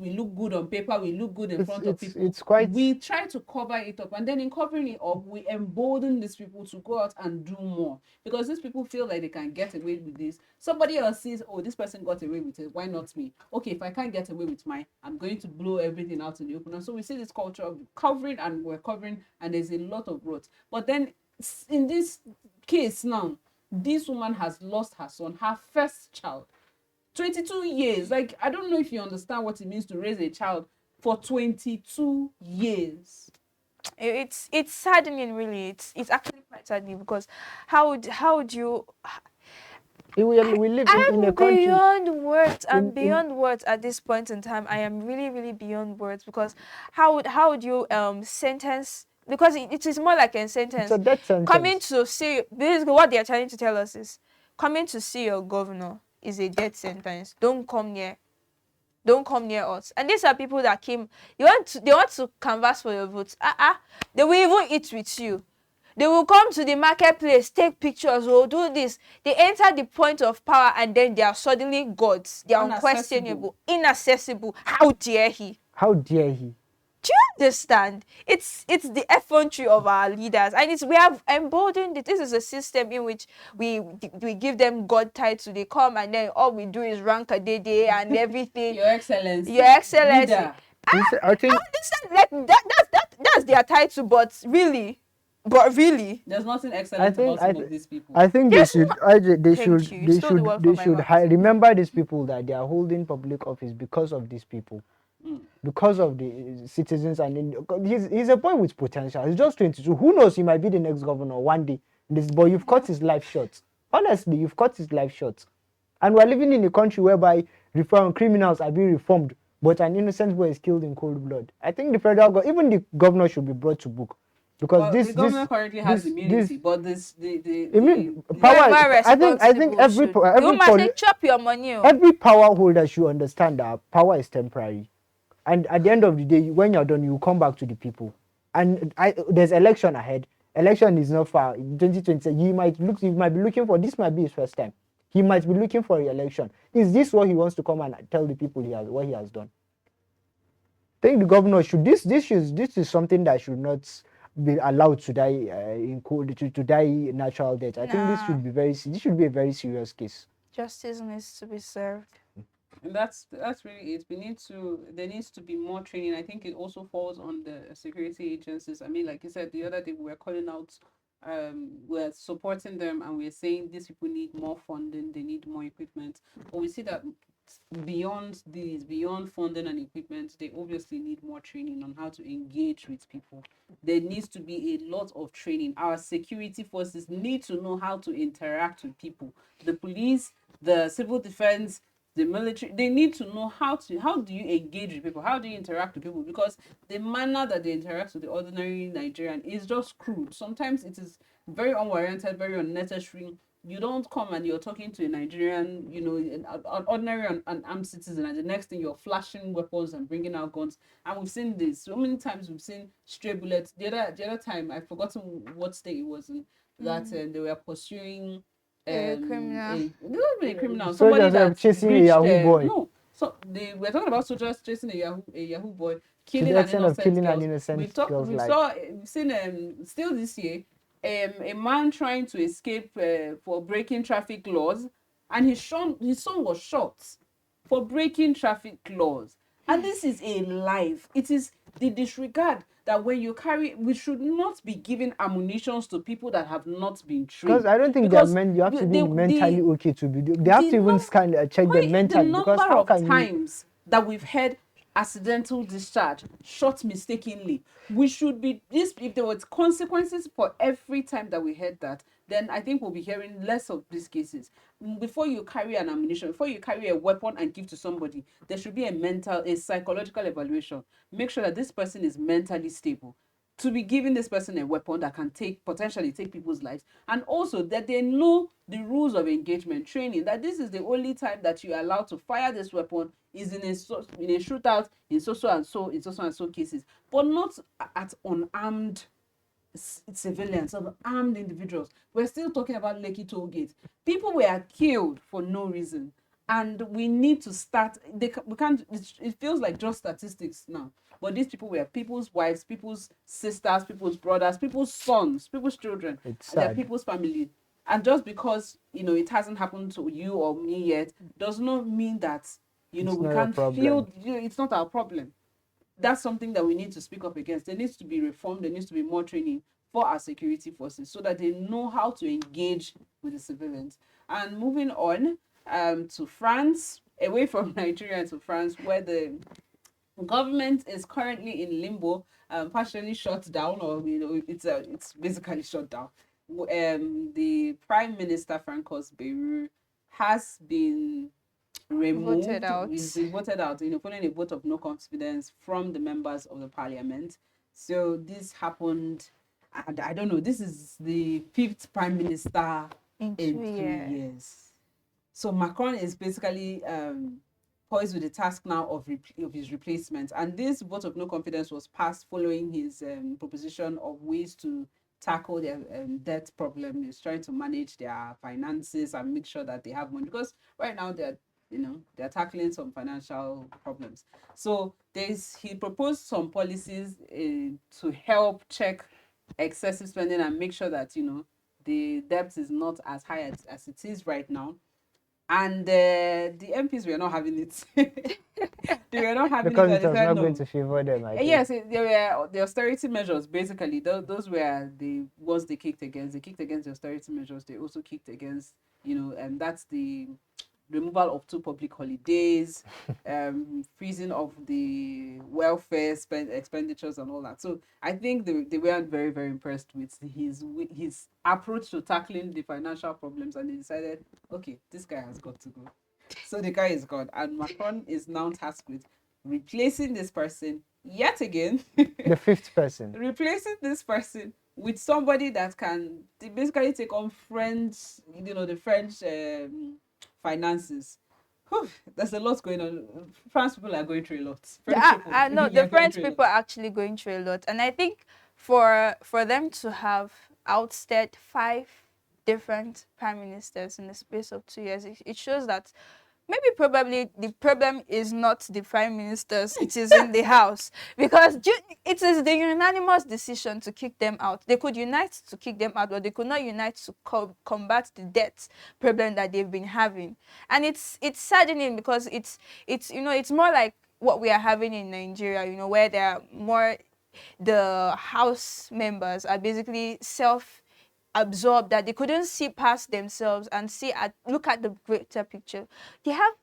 we look good on paper, we look good in front of people. We try to cover it up, and then in covering it up, we embolden these people to go out and do more. Because these people feel like they can get away with this. Somebody else says, oh, this person got away with it, why not me? Okay, if I can't get away with mine, I'm going to blow everything out in the open. And so we see this culture of covering, and we're covering, and there's a lot of growth. But then in this case now, this woman has lost her son, her first child. 22 years. Like, I don't know if you understand what it means to raise a child for 22 years. It's saddening, really. It's actually quite saddening because how would you? We live in a country. Beyond words. I'm beyond words at this point in time. I am really, really beyond words because how would you sentence? Because it is more like a sentence. It's a death sentence. Coming to see, basically what they are trying to tell us is coming to see your governor is a death sentence. Don't come near us. And these are people that came. They want to canvass for your votes. They will even eat with you. They will come to the marketplace, take pictures, will do this. They enter the point of power and then they are suddenly gods. They are unquestionable, inaccessible. How dare he? How dare he? Do you understand? It's the effrontery of our leaders, and we have emboldened it. This is a system in which we give them God title. They come and then all we do is rank a day and everything. Your Excellency. I think understand. That's their title, but really, there's nothing excellent about some of these people. I think they should remember these people that they are holding public office because of these people. Because of the citizens, and he's a boy with potential. He's just 22. Who knows? He might be the next governor one day. This boy, you've cut his life short. Honestly, you've cut his life short. And we're living in a country whereby reform criminals are being reformed, but an innocent boy is killed in cold blood. I think the federal government, even the governor, should be brought to book, because Well, the governor currently has immunity, but I mean, the power. Whoever I think responsible every should. The woman say chop your money. every power holder should understand that power is temporary, and at the end of the day, when you're done, you come back to the people. And there's election ahead. Election is not far. In 2020, he might be looking for, this might be his first time. He might be looking for re-election. Is this what he wants to come and tell the people what he has done? I think the governor should, this is something that should not be allowed to die in cold, to die natural death. I think this should be a very serious case. Justice needs to be served. And that's really it. There needs to be more training. I think it also falls on the security agencies. I mean, like you said the other day, we were calling out, we're supporting them, and we're saying these people need more funding, they need more equipment. But we see that beyond funding and equipment, they obviously need more training on how to engage with people. There needs to be a lot of training. Our security forces need to know how to interact with people. The police, the civil defense, the military, they need to know how do you engage with people, how do you interact with people, because the manner that they interact with the ordinary Nigerian is just crude. Sometimes it is very unwarranted, very unnecessary. You don't come and you're talking to a Nigerian, an ordinary unarmed citizen, and the next thing you're flashing weapons and bringing out guns. And we've seen this so many times. We've seen stray bullets. The other time, I've forgotten what state it was in, that they were pursuing A criminal. A criminal. Soldiers are chasing a Yahoo boy. No, so we're talking about soldiers chasing a Yahoo boy, killing an innocent girl's life. We've seen still this year, a man trying to escape for breaking traffic laws, and his son was shot for breaking traffic laws. And this is a life. It is the disregard that when you carry, we should not be giving ammunitions to people that have not been trained. Because I don't think you have to be mentally okay to be. They have to even check them mentally. Because how can the number of times that we've had accidental discharge, shot mistakenly, we should be if there were consequences for every time that we heard that, then I think we'll be hearing less of these cases. Before you carry an ammunition, before you carry a weapon and give to somebody, there should be a psychological evaluation. Make sure that this person is mentally stable to be giving this person a weapon that can potentially take people's lives, and also that they know the rules of engagement training, that this is the only time that you are allowed to fire this weapon is in a shootout in so and so cases, but not at unarmed civilians, unarmed individuals. We're still talking about Lekki toll gate. People were killed for no reason, and we need to start. We can't. It feels like just statistics now, but these people were people's wives, people's sisters, people's brothers, people's sons, people's children, they're people's family. And just because it hasn't happened to you or me yet, does not mean that we can't feel. It's not our problem. That's something that we need to speak up against. There needs to be reform. There needs to be more training for our security forces so that they know how to engage with the civilians. And moving on to France, away from Nigeria to France, where the government is currently in limbo, partially shut down, or it's basically shut down. The Prime Minister Francois Bayrou has been removed, voted out, following a vote of no confidence from the members of the parliament. So this happened, and I don't know, this is the 5th prime minister in 3 years. So Macron is basically poised with the task now of his replacement. And this vote of no confidence was passed following his proposition of ways to tackle their debt problem. He's trying to manage their finances and make sure that they have money, because right now they're tackling some financial problems. So he proposed some policies to help check excessive spending and make sure that the debt is not as high as it is right now. And the MPs were not having it. They were not having because it. Because it was not going to favor them. Yes, they were the austerity measures. Basically, those were the ones they kicked against. They kicked against the austerity measures. They also kicked against, and that's the removal of 2 public holidays, freezing of the welfare expenditures and all that. So I think they weren't very, very impressed with his approach to tackling the financial problems, and they decided, okay, this guy has got to go. So the guy is gone, and Macron is now tasked with replacing this person yet again. The fifth person. Replacing this person with somebody that can basically take on French, the French finances. Whew, there's a lot going on. France people are going through a lot. French people, I know they are the going French through a people lot. are actually going through a lot, and I think for them to have ousted 5 different prime ministers in the space of 2 years, it shows that maybe probably the problem is not the prime ministers, it is in the house, because it is the unanimous decision to kick them out. They could unite to kick them out, but they could not unite to combat the debt problem that they've been having. And it's saddening, because it's it's more like what we are having in Nigeria, where there are more, the house members are basically absorbed, that they couldn't see past themselves and look at the greater picture. They have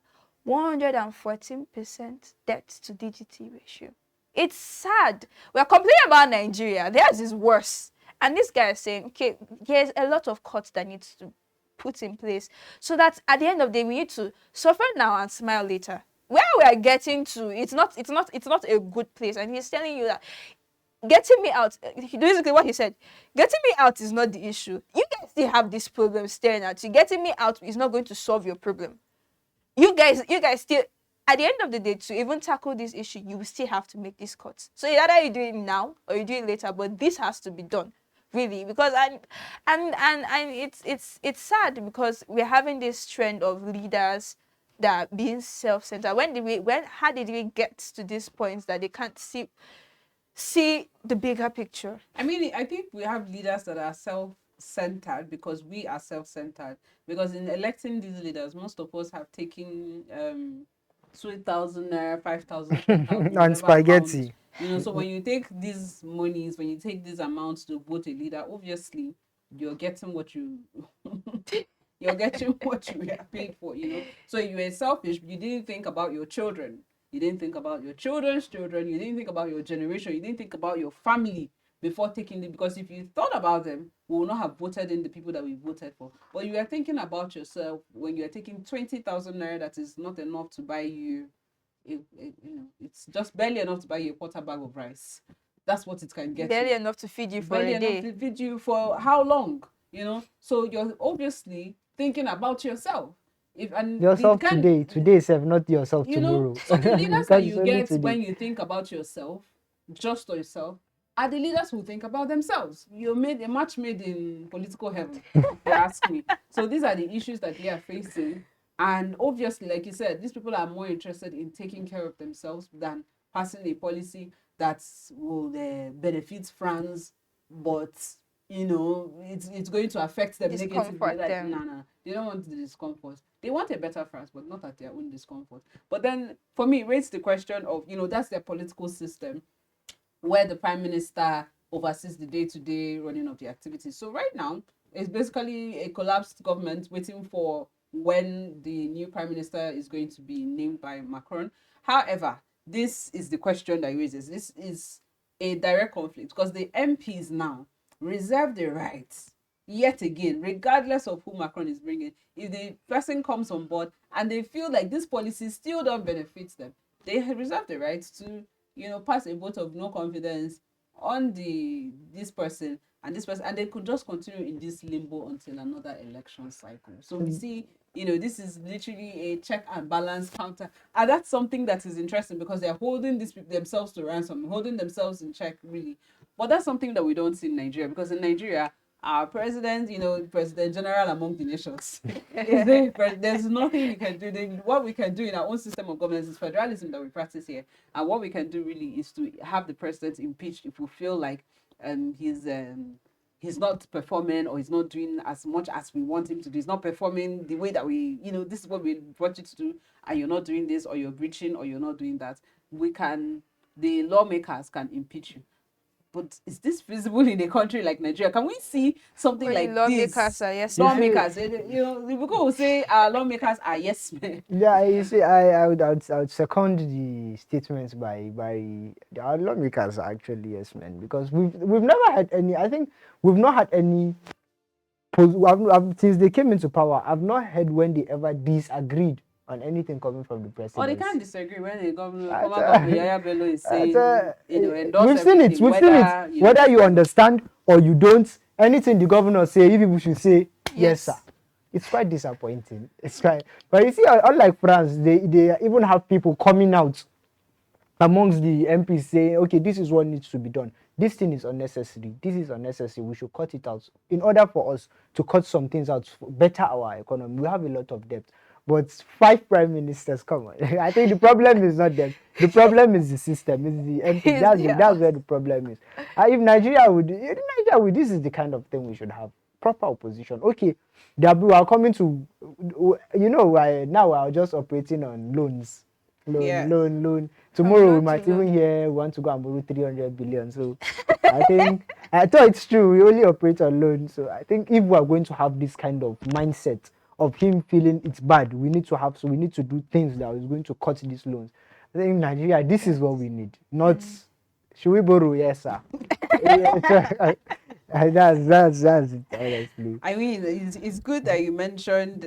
114% debt to DGT ratio. It's sad. We're complaining about Nigeria. Theirs is worse. And this guy is saying, okay, there's a lot of cuts that needs to put in place, so that at the end of the day, we need to suffer now and smile later. Where we are getting to, it's not a good place. And he's telling you that getting me out, basically what he said, getting me out is not the issue. You guys still have this problem staring at you. Getting me out is not going to solve your problem. You guys still, at the end of the day, to even tackle this issue, you will still have to make these cuts. So either you do it now or you do it later, but this has to be done, really, because it's sad, because we're having this trend of leaders that are being self-centered. How did we get to this point that they can't see the bigger picture? I mean, I think we have leaders that are self-centered because we are self-centered. Because in electing these leaders, most of us have taken 2,000 naira, 5,000, 10,000 And spaghetti. so when you take these monies, when you take these amounts to vote a leader, obviously you're getting what you you're getting what you were paid for. So you were selfish. You didn't think about your children. You didn't think about your children's children. You didn't think about your generation. You didn't think about your family before taking it. Because if you thought about them, we would not have voted in the people that we voted for. But you are thinking about yourself when you are taking 20,000 naira. That is not enough to buy you. It's just barely enough to buy you a quarter bag of rice. That's what it can get. Barely you. enough to feed you for Barely a day. enough to feed you for how long? So you're obviously thinking about yourself. Yourself today self, not yourself tomorrow. So the leaders that you get when you think about yourself, just for yourself, are the leaders who think about themselves. You're a match made in political heaven, if you ask me. So these are the issues that they are facing. And obviously, like you said, these people are more interested in taking care of themselves than passing a policy that will benefit France, but it's going to affect them negatively. No, they don't want the discomfort. They want a better France, but not at their own discomfort. But then, for me, it raises the question of, that's their political system, where the prime minister oversees the day-to-day running of the activities. So right now, it's basically a collapsed government waiting for when the new prime minister is going to be named by Macron. However, this is the question that he raises. This is a direct conflict, because the MPs now reserve the right, yet again, regardless of who Macron is bringing, if the person comes on board and they feel like this policy still don't benefit them, they reserve the right to, pass a vote of no confidence on this person and this person, and they could just continue in this limbo until another election cycle. So we see, this is literally a check and balance counter, and that's something that is interesting, because they're holding themselves to ransom, holding themselves in check, really. But that's something that we don't see in Nigeria, because in Nigeria, our president, president general among the nations, there's nothing we can do. What we can do in our own system of governance is federalism that we practice here. And what we can do really is to have the president impeached if we feel like he's not performing, or he's not doing as much as we want him to do. He's not performing the way that we, this is what we brought you to do, and you're not doing this, or you're breaching, or you're not doing that. The lawmakers can impeach you. But is this feasible in a country like Nigeria? Can we see something like lawmakers this? Are yes lawmakers, the people will say lawmakers are yes men. Yeah, you see, I would second the statements by our lawmakers are actually yes men, because we've never had any. I think we've not had any. Since they came into power, I've not heard when they ever disagreed on anything coming from the Or they president. can't disagree when the governor, That's, former governor Yaya Bello is saying, endorse we've seen it. everything, We've seen it. whether, Whether you understand or you don't, anything the governor say, you people should say yes, sir. It's quite disappointing. It's quite, but you see, unlike France, they even have people coming out amongst the MPs saying, okay, this is what needs to be done. This thing is unnecessary. This is unnecessary. We should cut it out. In order for us to cut some things out, better our economy. We have a lot of debt. But 5 prime ministers, come on. I think the problem is not them. The problem is the system. It's the MP. That's where the problem is. If Nigeria would, this is the kind of thing we should have. Proper opposition. Okay, we are coming to, now we are just operating on loans. Loan. Tomorrow we might even hear we want to go and borrow 300 billion. So I thought it's true. We only operate on loans. So I think if we are going to have this kind of mindset of him feeling it's bad, we need to do things that is going to cut these loans. I think in Nigeria, this is what we need. Not should we borrow? Yes, sir. That's it, honestly. I mean, it's good that you mentioned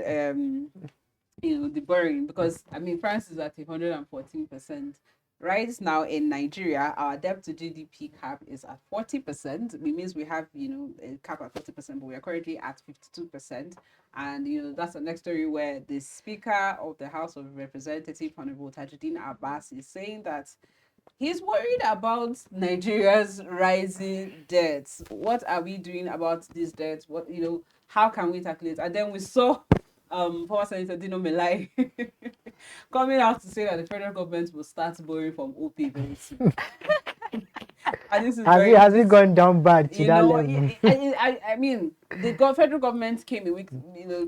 the borrowing, because I mean France is at 114%. Right now in Nigeria, our debt to GDP cap is at 40%. It means we have a cap at 40%, but we are currently at 52%. And that's the next story where the Speaker of the House of Representatives, Honorable Tajuddin Abbas, is saying that he's worried about Nigeria's rising debts. What are we doing about these debts? How can we tackle it? And then we saw former Senator Dino Melai coming out to say that the federal government will start borrowing from OP very soon. And this is has it gone down bad to that level? I mean, the federal government came a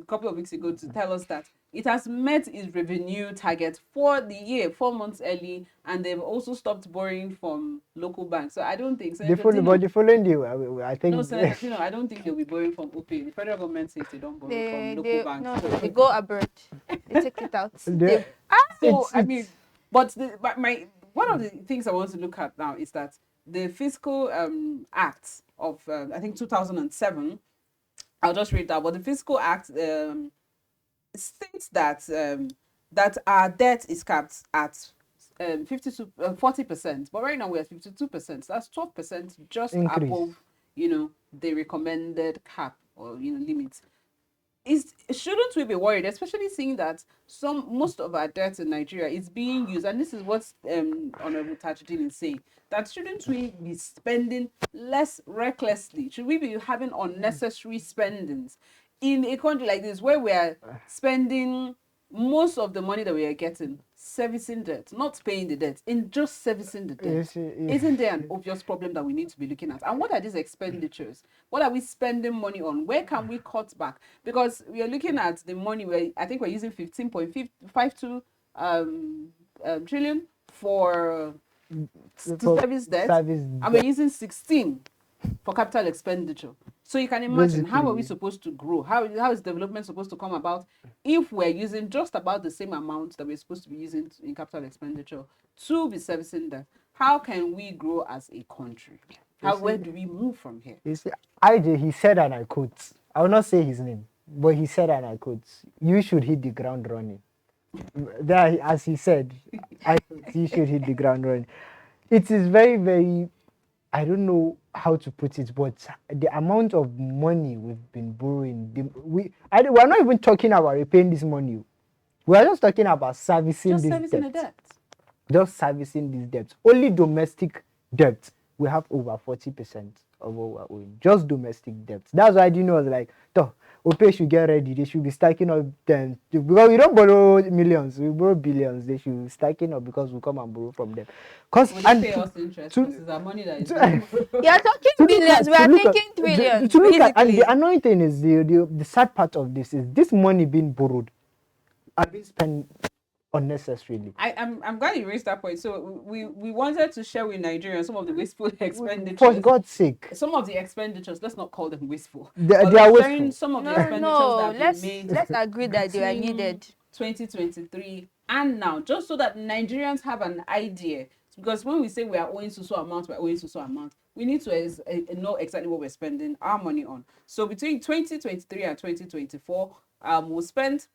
couple of weeks ago to tell us that it has met its revenue target for the year 4 months early, and they've also stopped borrowing from local banks. So I don't think the following day, I think no, Senator I don't think they'll be borrowing from OP. The federal government says they don't borrow from local banks. No, they go abroad. They take it out. One of the things I want to look at now is that the Fiscal Act of I think 2007. I'll just read that. But the Fiscal Act states that our debt is capped at 40%, but right now we're at 52%. So that's 12% just increase above the recommended cap or limit. Shouldn't we be worried, especially seeing that most of our debt in Nigeria is being used, and this is what Honorable Tajuddin is saying, that shouldn't we be spending less recklessly? Should we be having unnecessary spendings in a country like this where we are spending most of the money that we are getting servicing debt, not paying the debt, in just servicing the debt? Yes. Isn't there an obvious problem that we need to be looking at? And what are these expenditures? What are we spending money on? Where can we cut back? Because we are looking at the money where I think we're using 15.52 trillion to service debt, and we're using 16 for capital expenditure. So you can imagine, how are we supposed to grow? How is development supposed to come about if we're using just about the same amount that we're supposed to be using in capital expenditure to be servicing that? How can we grow as a country? Where do we move from here? You see, he said, and I quote, I will not say his name, but he said, and I quote, you should hit the ground running. There, as he said, you should hit the ground running. It is very, very, I don't know how to put it, but the amount of money we've been borrowing, we're not even talking about repaying this money. We are just talking about servicing this debt. Just servicing these debts. Only domestic debt, we have over 40% of what we're owing. Just domestic debt. That's why I was like, OPE should get ready. They should be stacking up them. Because we don't borrow millions, we borrow billions. They should be stacking up because we come and borrow from them. Because they pay us interest. This is our money that is you're talking billions, we are thinking trillions. And the annoying thing is the sad part of this is this money being borrowed and being spent unnecessarily. I'm glad you raised that point. So we wanted to share with Nigerians some of the wasteful expenditures. For God's sake. Some of the expenditures, let's not call them wasteful. They are wasteful. Some of the expenditures that we made. Let's agree that they are needed. 2023 and now, just so that Nigerians have an idea. Because when we say we are owing so amount, we need to know exactly what we're spending our money on. So between 2023 and 2024, we'll spend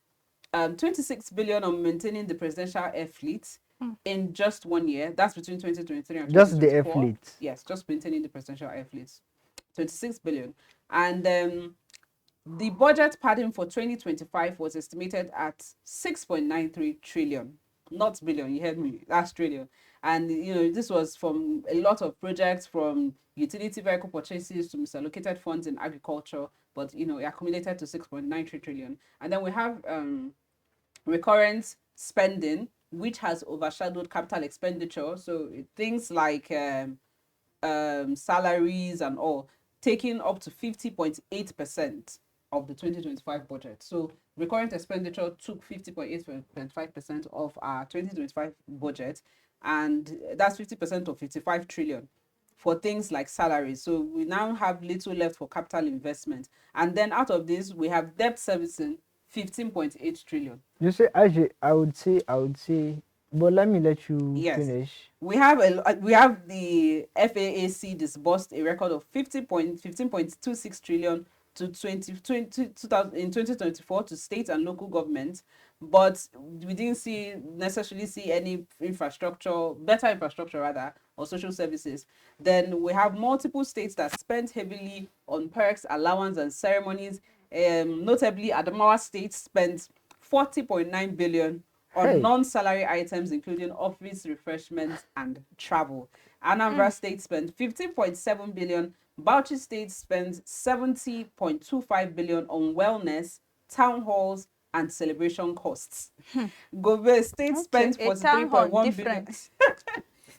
26 billion on maintaining the presidential air fleet in just 1 year. That's between 2023 and Just the air 2024. fleet. Yes, just maintaining the presidential air fleet. 26 billion. And the budget padding for 2025 was estimated at 6.93 trillion. Not billion, you heard me, that's trillion. And this was from a lot of projects, from utility vehicle purchases to misallocated funds in agriculture, but it accumulated to 6.93 trillion. And then we have recurrent spending, which has overshadowed capital expenditure. So things like salaries and all, taking up to 50.8% of the 2025 budget. So recurrent expenditure took 50.8% of our 2025 budget, and that's 50% of 55 trillion for things like salaries. So we now have little left for capital investment. And then out of this, we have debt servicing, 15.8 trillion. You say, actually, I would say, but let me let you finish. We have the FAAC disbursed a record of 15.26 trillion to 2024 to state and local governments, but we didn't necessarily see any better infrastructure rather, or social services. Then we have multiple states that spent heavily on perks, allowance, and ceremonies. Notably, Adamawa State spent 40.9 billion on non-salary items, including office refreshments and travel. Anambra State spent 15.7 billion. Bauchi State spends 70.25 billion on wellness, town halls, and celebration costs. Gombe State spent 43.1 billion.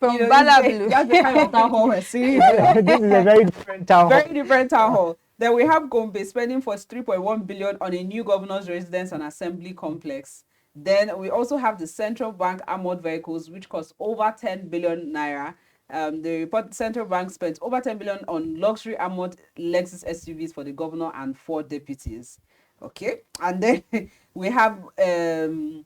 From Balablue. That's the kind of town hall we're seeing. This is a very different town hall. Very different town hall. Then we have Gombe spending 43.1 billion on a new governor's residence and assembly complex. Then we also have the central bank armored vehicles, which cost over 10 billion naira. The report central bank spent over 10 billion on luxury armored Lexus SUVs for the governor and 4 deputies. Okay, and then we have the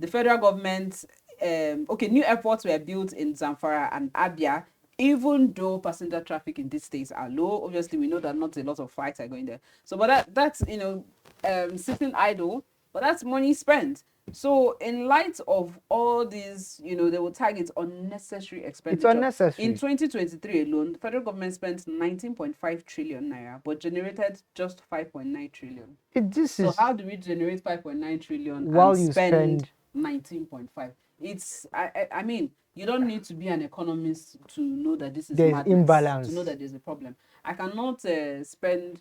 federal government. New airports were built in Zamfara and Abia, even though passenger traffic in these states are low. Obviously, we know that not a lot of flights are going there. So, but that's sitting idle, but that's money spent. So in light of all these, they will target unnecessary expenditure. It's unnecessary. In 2023 alone, the federal government spent 19.5 trillion naira, but generated just 5.9 trillion. So how do we generate 5.9 trillion while and you spend 19.5? It's, I mean, you don't need to be an economist to know that this is madness, imbalance, to know that there's a problem. I cannot spend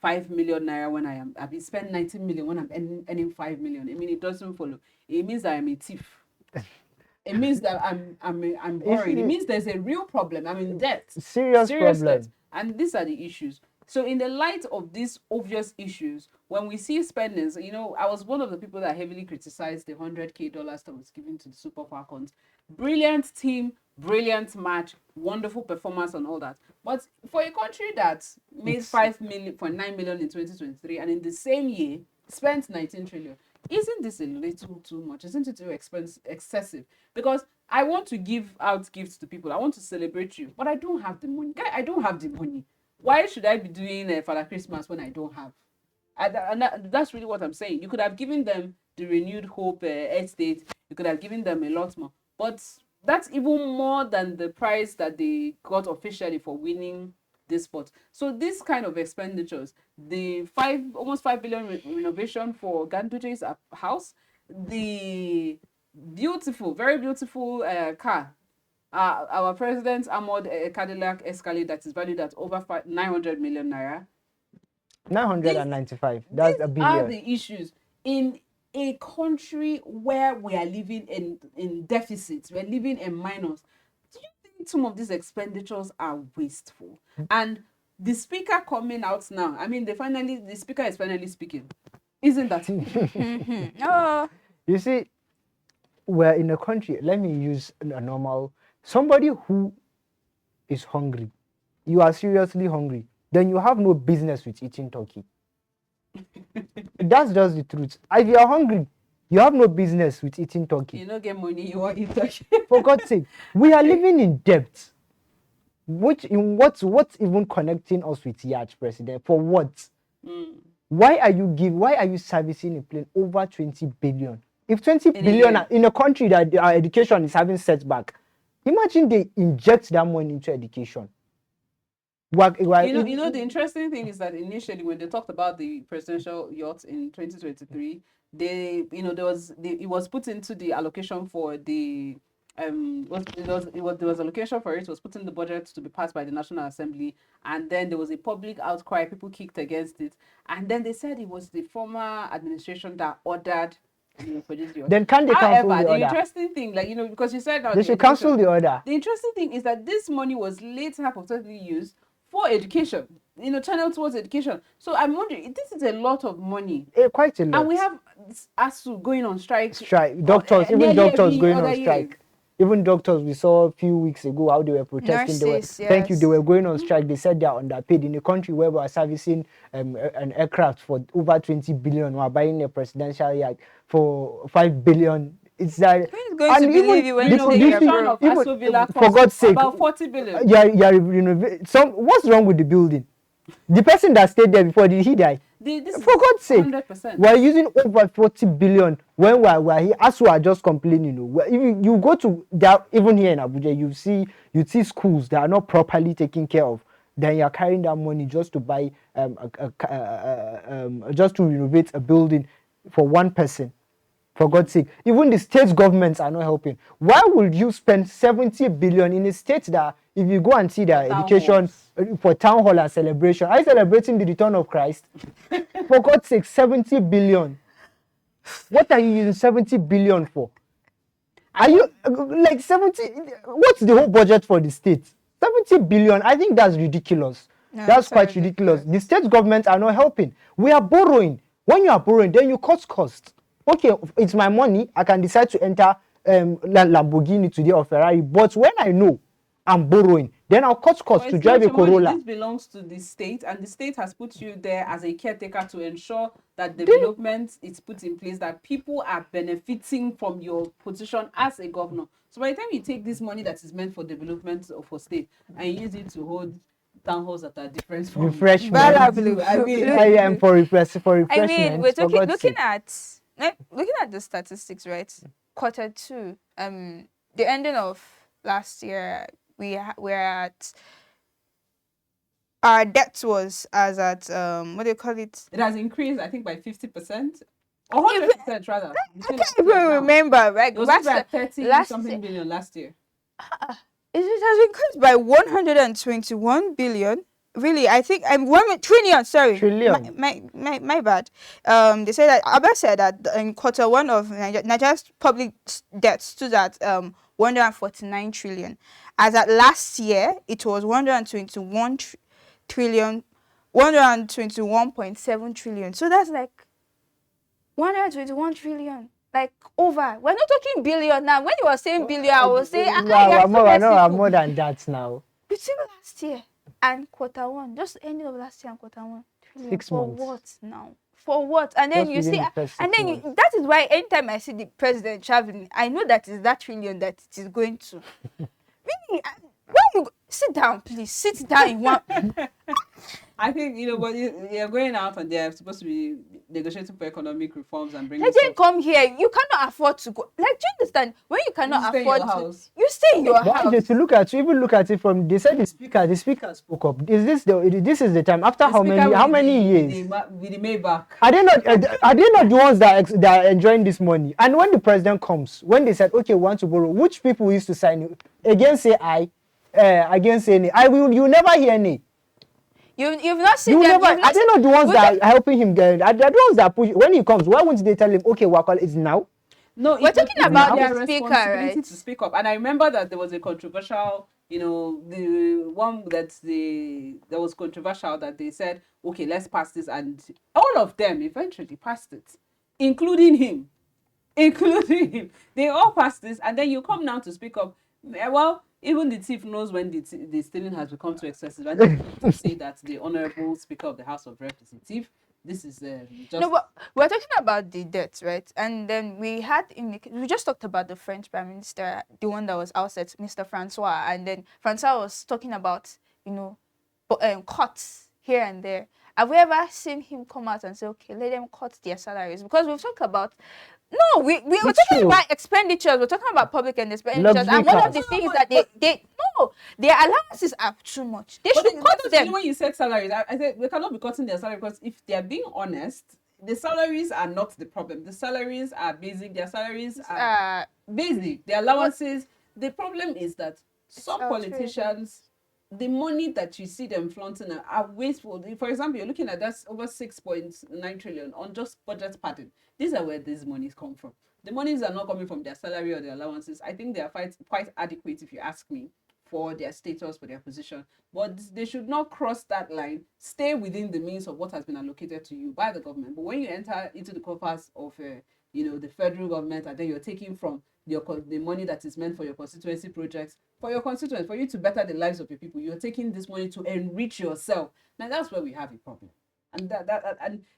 5 million naira when I spend 19 million when I'm earning 5 million. I mean, it doesn't follow. It means that I'm a thief. It means that I'm worried. It means there's a real problem. I'm in debt. Serious problem. Debt. And these are the issues. So in the light of these obvious issues, when we see spendings, I was one of the people that heavily criticized the $100K that was given to the Super Falcons. Brilliant team, brilliant match, wonderful performance and all that. But for a country that made 9 million in 2023 and in the same year spent 19 trillion, isn't this a little too much? Isn't it too excessive? Because I want to give out gifts to people. I want to celebrate you, but I don't have the money. Guy, I don't have the money. Why should I be doing Father Christmas when I don't have? That's really what I'm saying. You could have given them the renewed hope estate. You could have given them a lot more. But that's even more than the price that they got officially for winning this spot. So this kind of expenditures, the almost 5 billion renovation for Ganduje's house, the beautiful, very beautiful car, our president's armored Cadillac Escalade that is valued at over 900 million naira. 995. That's a billion. These are the issues in a country where we are living in deficits. We're living in minus. Do you think some of these expenditures are wasteful? And the speaker coming out now, I mean, the speaker is finally speaking. Isn't that it? Oh. You see, we're in a country, let me use a normal, somebody who is hungry, you are seriously hungry, then you have no business with eating turkey. That's just the truth. If you are hungry, you have no business with eating turkey. You don't get money, you want to eat turkey. For God's sake, we are living in debt. What's even connecting us with Yacht, President? For what? Why are you servicing a plane over 20 billion? If 20 In a billion year. in a country that our education is having setback, imagine they inject that money into education. The interesting thing is that initially when they talked about the presidential yacht in 2023, it was put into the allocation for the there was allocation for it. It was put in the budget to be passed by the National Assembly, and then there was a public outcry. People kicked against it, and then they said it was the former administration that ordered for this yacht. Then can they cancel the However, the order? interesting thing, because you said that They should cancel the order. The interesting thing is that this money was later purportedly used for education, channeled towards education. So I'm wondering, this is a lot of money. Quite a lot. And we have ASU going on strike. Doctors, even doctors going on year. strike. Even doctors, we saw a few weeks ago how they were protesting. Nurses, Thank you. yes. They were going on strike. They said they are underpaid in a country where we are servicing an aircraft for over 20 billion. We are buying a presidential yacht for 5 billion. It's that. Who's going to believe you when you say you're broke? For God's sake, about 40 billion. What's wrong with the building? The person that stayed there before, did he die? For God's sake, 100%. we're using over 40 billion when we're here. As we are just complaining, if you go to there, even here in Abuja, you see schools that are not properly taken care of. Then you're carrying that money just to buy just to renovate a building for one person. For God's sake, even the state governments are not helping. Why would you spend 70 billion in a state that, if you go and see their education for town hall and celebration, are you celebrating the return of Christ? For God's sake, 70 billion. What are you using 70 billion for? Are you like 70? What's the whole budget for the state? 70 billion. I think that's ridiculous. No, that's quite ridiculous. The state governments are not helping. We are borrowing. When you are borrowing, then you cut costs. Okay, it's my money. I can decide to enter Lamborghini today or Ferrari. But when I know I'm borrowing, then I'll cut costs to drive a Corolla. This belongs to the state, and the state has put you there as a caretaker to ensure that development is put in place, that people are benefiting from your position as a governor. So by the time you take this money that is meant for development or for state and use it to hold town halls that are different from refreshment. I am for refreshment. I mean, we're looking at the statistics, right? Quarter two, the ending of last year, we're at, our debt was as at what do you call it? It has increased, I think, by 50%. 100% rather. I can't even remember, right? It was about 30 something billion last year. It has increased by 121 billion. Really, I think I'm 1 trillion. Sorry, trillion. My bad. They said that Abba said that in quarter one of Nigeria's public debt stood at 149 trillion. As at last year, it was 121 trillion, 121.7 trillion. So that's like 121 trillion. Like over. We're not talking billion now. When you were saying billion, I was saying I'm more than that now. Between last year and quarter one, just the ending of last year and quarter one, 6 months. For what now? For what? And then just you see, and then that is why anytime I see the president traveling, I know that is that trillion that it is going to. Really, when you sit down, please sit down in one. I think but you're going out and they're supposed to be negotiating for economic reforms and bringing. Let them come here. You cannot afford to go. Like, do you understand? When you cannot afford to, you stay in your house. To look at it from, they said the speaker spoke up. This is the time after how many years? With the Maybach. Are they not the ones that are enjoying this money? And when the president comes, when they said, okay, we want to borrow, which people used to sign it? Again say I, against say nay. You never hear nay. You've not seen them. Are they not the ones that are helping him get? Are they the ones that push? When he comes, why won't they tell him, okay, Wakal, it's now? No, we're talking about the speaker, right? To speak up. And I remember that there was a controversial, the one that was controversial, that they said, okay, let's pass this, and all of them eventually passed it, including him. They all passed this, and then you come now to speak up. Well, even the thief knows when the stealing has become too excessive. I think to say that the Honorable Speaker of the House of Reps is a thief. This is just... No, but we're talking about the debt, right? And then we just talked about the French Prime Minister, the one that was outside, Mr. Francois. And then Francois was talking about, cuts here and there. Have we ever seen him come out and say, okay, let them cut their salaries? Because we've talked about, no, we were It's talking true. about expenditures. We're talking about public and expenditures. Luxury And one of cars. the things that their allowances are too much. They But should cut you know, them. when you said salaries, I said we cannot be cutting their salary because if they are being honest, the salaries are not the problem. The salaries are basic. Their salaries are basic. The allowances. The problem is that some politicians, the money that you see them flaunting are wasteful. For example, you're looking at that over 6.9 trillion on just budget padding. These are where these monies come from. The monies are not coming from their salary or their allowances. I think they are quite adequate, if you ask me, for their status, for their position. But they should not cross that line. Stay within the means of what has been allocated to you by the government. But when you enter into the coffers of the federal government, and then you're taking from the money that is meant for your constituency projects, for your constituents, for you to better the lives of your people, you're taking this money to enrich yourself. Now that's where we have a problem. And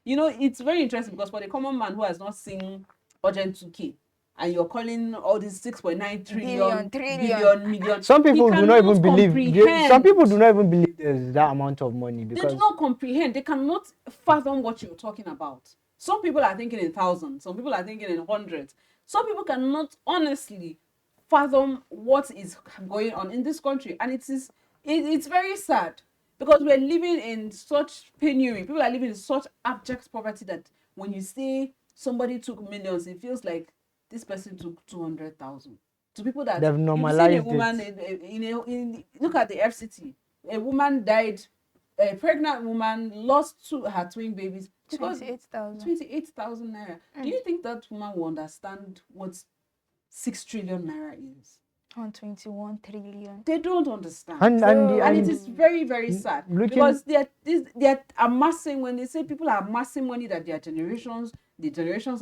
it's very interesting because for the common man who has not seen urgent 2K, and you're calling all these 6.9 trillion, billion, million. Some people do not even believe. Some people do not even believe there's that amount of money because they do not comprehend. They cannot fathom what you're talking about. Some people are thinking in thousands. Some people are thinking in hundreds. Some people cannot honestly fathom what is going on in this country, and it's very sad because we're living in such penury. People are living in such abject poverty that when you say somebody took millions, it feels like this person took 200,000. To people that they've normalized a woman, look at the FCT. A woman died. A pregnant woman lost her twin babies. 28,000 naira. Do you think that woman will understand what 6 trillion naira is? 121 trillion. They don't understand. And it is very, very sad because they're amassing, when they say people are amassing money that the generations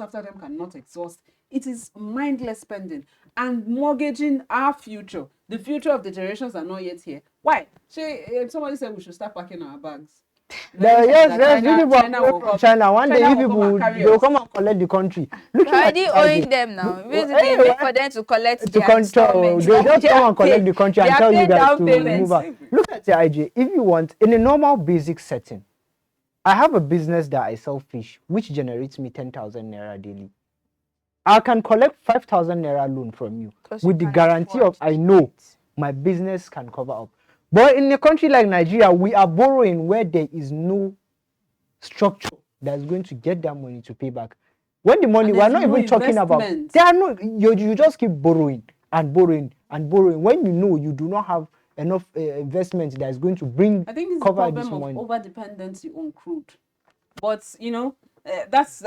after them cannot exhaust, it is mindless spending and mortgaging our future. The future of the generations are not yet here. Why? Somebody said we should start packing our bags. Yes, China will come. China one day, people they'll come and collect the country. We're already owing them now. Basically, wait for them to collect their installments. They just come and collect the country and tell you guys to move out. Look at the IJ. If you want, in a normal basic setting, I have a business that I sell fish, which generates me 10,000 naira daily. I can collect 5,000 naira loan from you with the guarantee of I know my business can cover up. But in a country like Nigeria, we are borrowing where there is no structure that's going to get that money to pay back. When the money, we're not even talking about, there are no, you just keep borrowing and borrowing and borrowing. When you know you do not have enough investment that is going to bring, I think it's cover the problem of over-dependency on crude. But, that's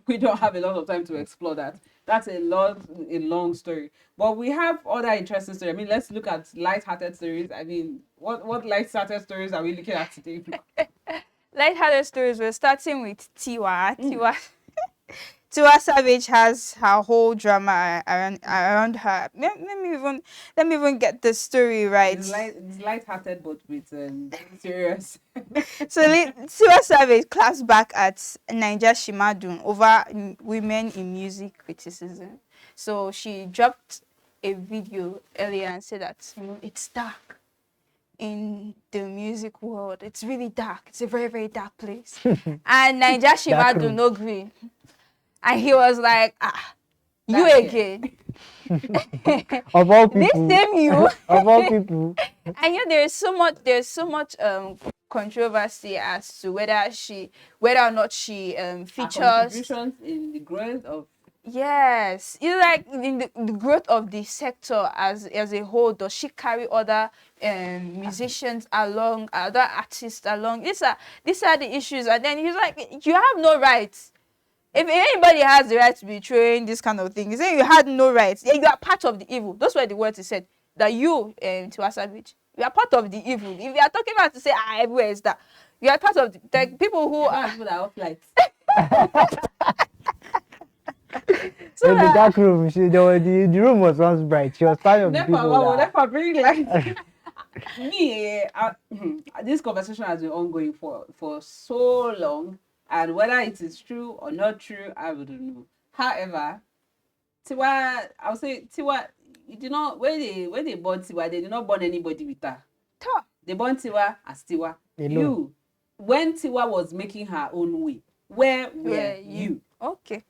we don't have a lot of time to explore that. That's a long story. But we have other interesting stories. I mean, let's look at light-hearted stories. I mean, what light-hearted stories are we looking at today? Light-hearted stories. We're starting with Tiwa. Tiwa Savage has her whole drama around her. Let me even get the story right. It's light-hearted, but with serious. So Tiwa Savage claps back at Naija Shimadun over women in music criticism. So she dropped a video earlier and said that it's dark in the music world. It's really dark. It's a very, very dark place. And Naija Shimadun no green. And he was like, you again. Of all people. This same you. Of all people. And there's so much controversy as to whether or not she features contributions in the growth of. Yes, it's like in the growth of the sector as a whole. Does she carry other musicians along, other artists along? These are the issues. And then he's like, you have no rights. If anybody has the right to be trained this kind of thing, he's saying you had no rights. You are part of the evil. Those were the words he said. That you, Tiwa Savage, you are part of the evil. If you are talking about to say, everywhere is that, you are part of the people who are people that are off lights. So in the dark room, the room was once bright. She was part of the people. Never bring light. This conversation has been ongoing for so long. And whether it is true or not true, I wouldn't know. However, Tiwa, I would say Tiwa, when they born Tiwa, they did not born anybody with her. They born Tiwa as Tiwa. You when Tiwa was making her own way, where were you? Okay.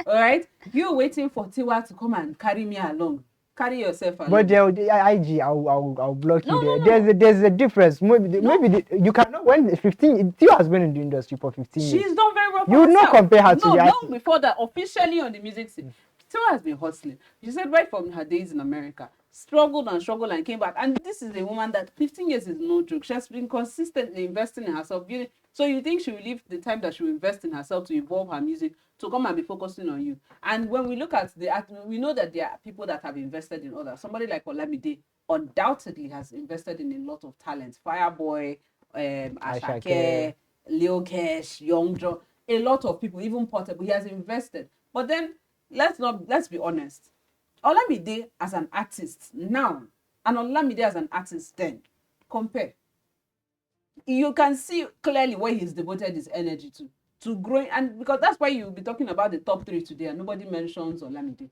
All right, you waiting for Tiwa to come and carry me along. Carry yourself along. But IG, I'll block No, you there. no, no. There's a difference. You cannot, when 15, Tiwa has been in the industry for 15 years. She's done very well for You would not herself. compare her to No, the long before that, officially on the music scene. Tiwa has been hustling. She said right from her days in America, struggled and came back. And this is a woman that 15 years is no joke. She has been consistently investing in herself. So you think she will leave the time that she will invest in herself to evolve her music to come and be focusing on you? And when we look at we know that there are people that have invested in others. Somebody like Olamide undoubtedly has invested in a lot of talent. Fireboy, Ashake, Leo Kesh, Young Joe, a lot of people, even Portable. He has invested. But then let's be honest. Olamide as an artist now and Olamide as an artist then, compare. You can see clearly where he's devoted his energy to growing, and because that's why you'll be talking about the top 3 today and nobody mentions Olamide.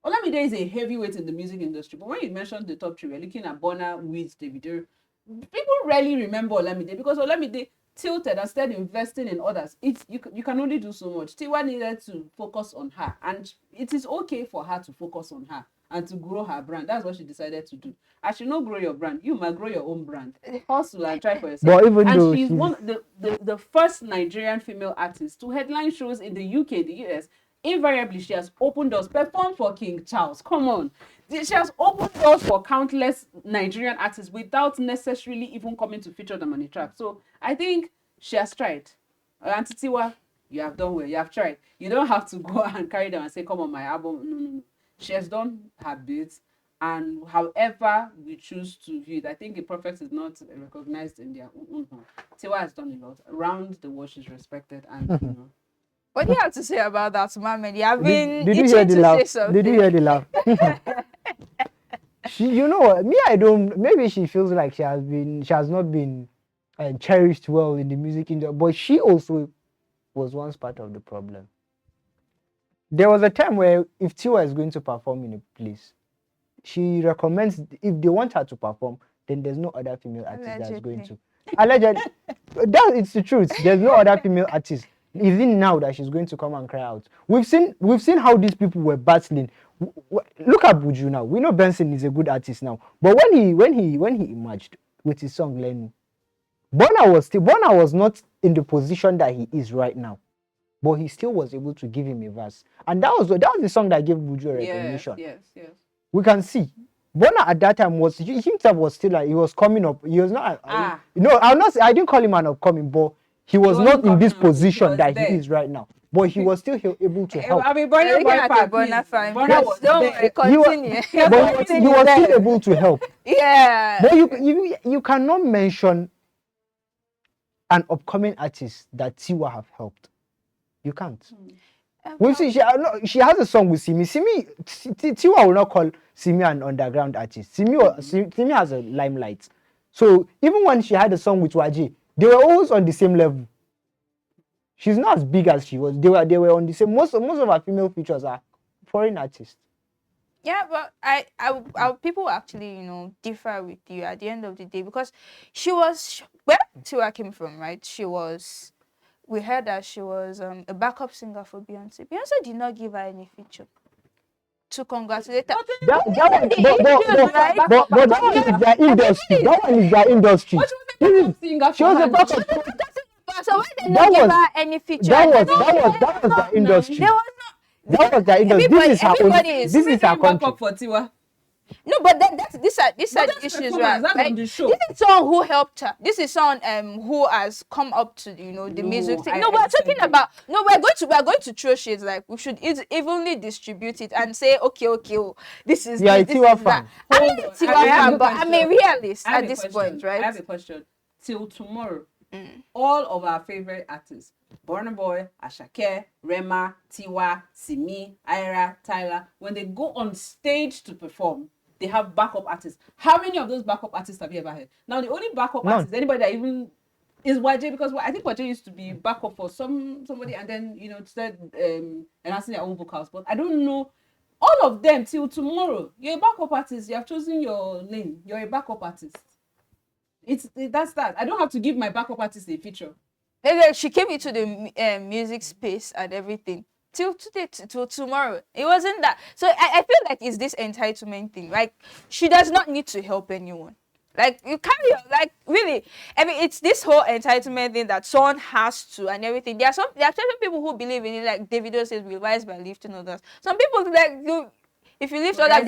Olamide is a heavyweight in the music industry, but when you mention the top 3, we're looking at Borno, with Davido. People rarely remember Olamide because Olamide tilted and started investing in others. You can only do so much. Tiwa needed to focus on her, and it is okay for her to focus on her and to grow her brand. That's what she decided to do. I should not grow your brand. You might grow your own brand. Hustle and try for yourself. But even though she's one the first Nigerian female artist to headline shows in the UK, the US. Invariably, she has opened doors, performed for King Charles. Come on. She has opened doors for countless Nigerian artists without necessarily even coming to feature them on the track. So I think she has tried. Auntie Tiwa, you have done well. You have tried. You don't have to go and carry them and say, come on, my album. No. She has done her bit. And however we choose to view it, I think a prophet is not recognized in their own home. Tiwa has done a lot. Around the world, she's respected. And, What do you have to say about that, Mohammed? You have been Did you hear the laugh? Did you hear the laugh? You know what? I don't. Maybe she feels like she has not been cherished well in the music industry, but she also was once part of the problem. There was a time where if Tiwa is going to perform in a place, she recommends, if they want her to perform, then there's no other female artist that's going to. Allegedly, it's the truth. There's no other female artist. Even now that she's going to come and cry out. We've seen how these people were battling. Look at Buju now. We know Benson is a good artist now. But when he emerged with his song Lenu, Borno was not in the position that he is right now. But he still was able to give him a verse. And that was the song that gave Buju a recognition. Yes. We can see. Borno at that time he himself was still like, he was coming up. He was not. I didn't call him an upcoming, but he was not in this position that he is right now. But he was still able to help. I mean, Borno fan. was there. Continue. But he was still able to help. Yeah. But you cannot mention an upcoming artist that Tiwa have helped. You can't. We've seen she has a song with Simi. Tiwa will not call Simi an underground artist. Simi has a limelight. So even when she had a song with Waji, they were always on the same level. She's not as big as she was. They were on the same. Most of our female features are foreign artists. Yeah, but I people actually, differ with you at the end of the day, because she was where Tiwa came from, right? We heard that she was a backup singer for Beyonce. Beyonce did not give her any feature to congratulate her. But that one is their industry. That one is their industry. She was a backup. So why they not give her any feature? That was their industry. There was not. That was their industry. This is her country. For Tiwa. No, but then these are the issues, right? On the show. This is someone who helped her. This is someone who has come up to the music thing. No, we're talking about. No, we're going to throw shades. Like, we should evenly distribute it and say, okay, this is Tiwa fan. I'm a Tiwa fan, but I'm a realist at this point, right? I have a question. Till tomorrow, all of our favorite artists, Burna Boy, Ashake, Rema, Tiwa, Simi, Ira, Tyler, when they go on stage to perform, they have backup artists. How many of those backup artists have you ever heard? Now, the only backup artist, anybody that even is YJ, because I think YJ used to be backup for somebody and then, started enhancing their own vocals. But I don't know. All of them, till tomorrow, you're a backup artist. You have chosen your lane. You're a backup artist. That's that. I don't have to give my backup artist a feature. Like, she came into the music space and everything. Till today, till tomorrow. It wasn't that. So I feel like it's this entitlement thing. Like, she does not need to help anyone. Like, you carry on, like, really. I mean, it's this whole entitlement thing that someone has to and everything. There are certain people who believe in it, like Davido says, we rise by lifting others. Some people, like, if you lift others,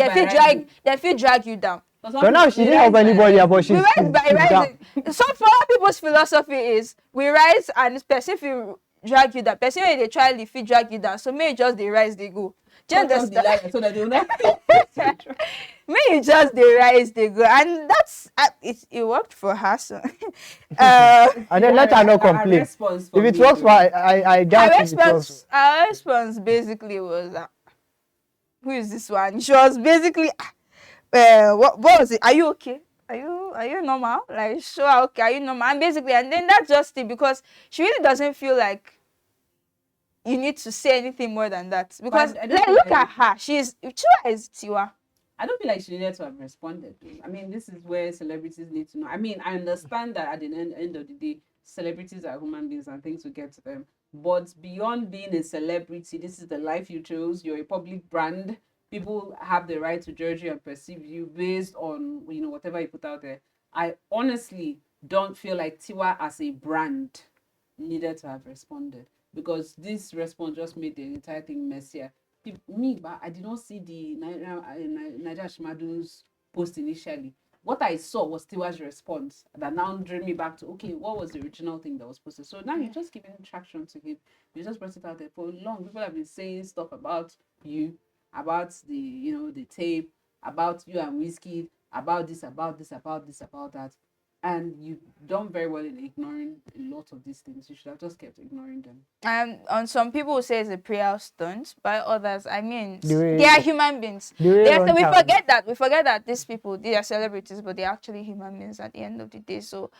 they feel drag you down. So now she didn't help anybody, but she's we rise by rising. So for other people's philosophy is, we rise and person feel drag you down. Person when they try if you drag you down. So may just they rise, they go. Do you understand? So that they will not. May just they rise, they go, and that's it worked for her. So, and then let her not complain. If it works for I doubt it works. Our response basically was that, who is this one? She was basically, what was it? Are you okay? Are you normal? Like, sure, okay, are you normal? And basically, and then that's just it, because she really doesn't feel like you need to say anything more than that. Because look at her. Tiwa is Tiwa. I don't feel like she needed to have responded. I mean, this is where celebrities need to know. I mean, I understand that at the end of the day, celebrities are human beings and things will get to them. But beyond being a celebrity, this is the life you chose. You're a public brand. People have the right to judge you and perceive you based on, you know, whatever you put out there. I honestly don't feel like Tiwa as a brand needed to have responded, because this response just made the entire thing messier. But I did not see the Naija Shimadu's post initially. What I saw was Tiwa's response that now drew me back to, okay, what was the original thing that was posted? So now you're just giving traction to him. You just brought it out there for long. People have been saying stuff about you, about the, you know, the tape, about you and Whiskey, about this, about that. And you've done very well in ignoring a lot of these things. You should have just kept ignoring them. On some people say it's a prayer stunt. By others, I mean, they are human beings. We forget that these people, they are celebrities, but they're actually human beings at the end of the day. So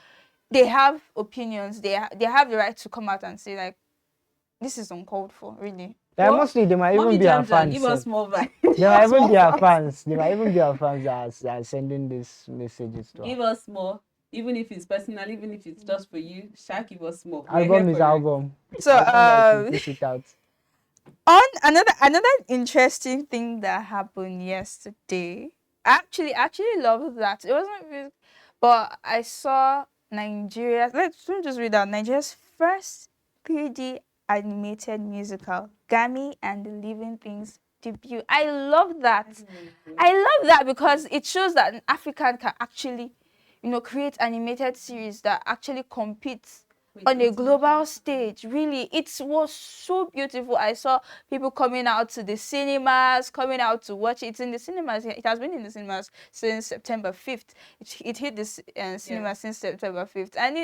they have opinions. They have the right to come out and say, like, this is uncalled for, really. Yeah, mostly they might even be our fans. Give us more vibe. They might even be our fans. They might even be our fans that are sending these messages to us. Give us more. Even if it's personal, even if it's just for you, give us more. Album is album. So push it out. On another interesting thing that happened yesterday. I actually loved that. It wasn't really, but I saw Nigeria's. Let me just read out Nigeria's first 3D animated musical, Gami and the Living Things debut. I love that. I love that because it shows that an African can actually, you know, create animated series that actually competes on a global stage. Really, it was so beautiful. I saw people coming out to the cinemas, coming out to watch it. It's in the cinemas. It has been in the cinemas since September 5th. It hit the cinema since September 5th. And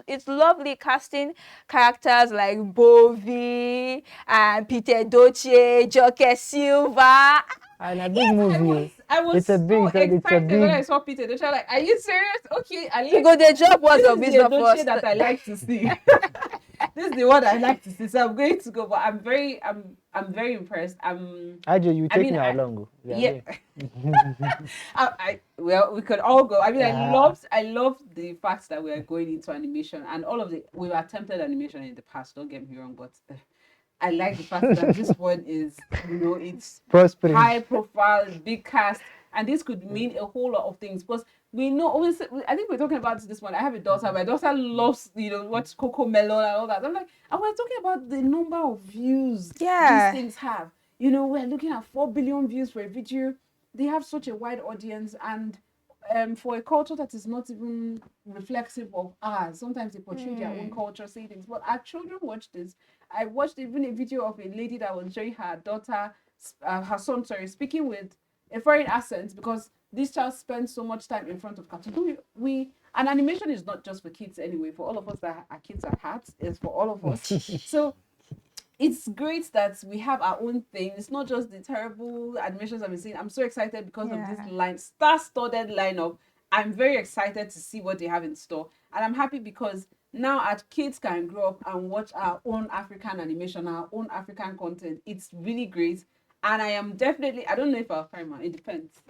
it's lovely casting characters like Bovi and Peter Doce, Joke Silva. And a big movie. I was so excited when I saw Peter Doce. Like, are you serious? Okay, the job was a business first. That I like to see. This is the one I like to see. So I'm going to go. But I'm very impressed. Ajay, you take me along. Yeah. Well, we could all go. I mean, I loved the fact that we are going into animation and all of we've attempted animation in the past. Don't get me wrong, but. I like the fact that this one is, you know, it's prospering, high profile, big cast, and this could mean a whole lot of things. Because we know, obviously, I think we're talking about this one. I have a daughter. My daughter loves, you know, watch Coco Melon and all that. I'm like, and we're talking about the number of views these things have. You know, we're looking at 4 billion views for a video. They have such a wide audience, and for a culture that is not even reflexive of ours, sometimes they portray their own culture, say things. But our children watch this. I watched even a video of a lady that was showing her son, speaking with a foreign accent, because this child spends so much time in front of cartoons. And animation is not just for kids anyway. For all of us that are kids at heart, it's for all of us. So it's great that we have our own thing. It's not just the terrible animations I've been seeing. I'm so excited because of this star-studded lineup. I'm very excited to see what they have in store. And I'm happy because now our kids can grow up and watch our own African animation, our own African content. It's really great. And I am definitely, I don't know if I'll cry, man. It depends.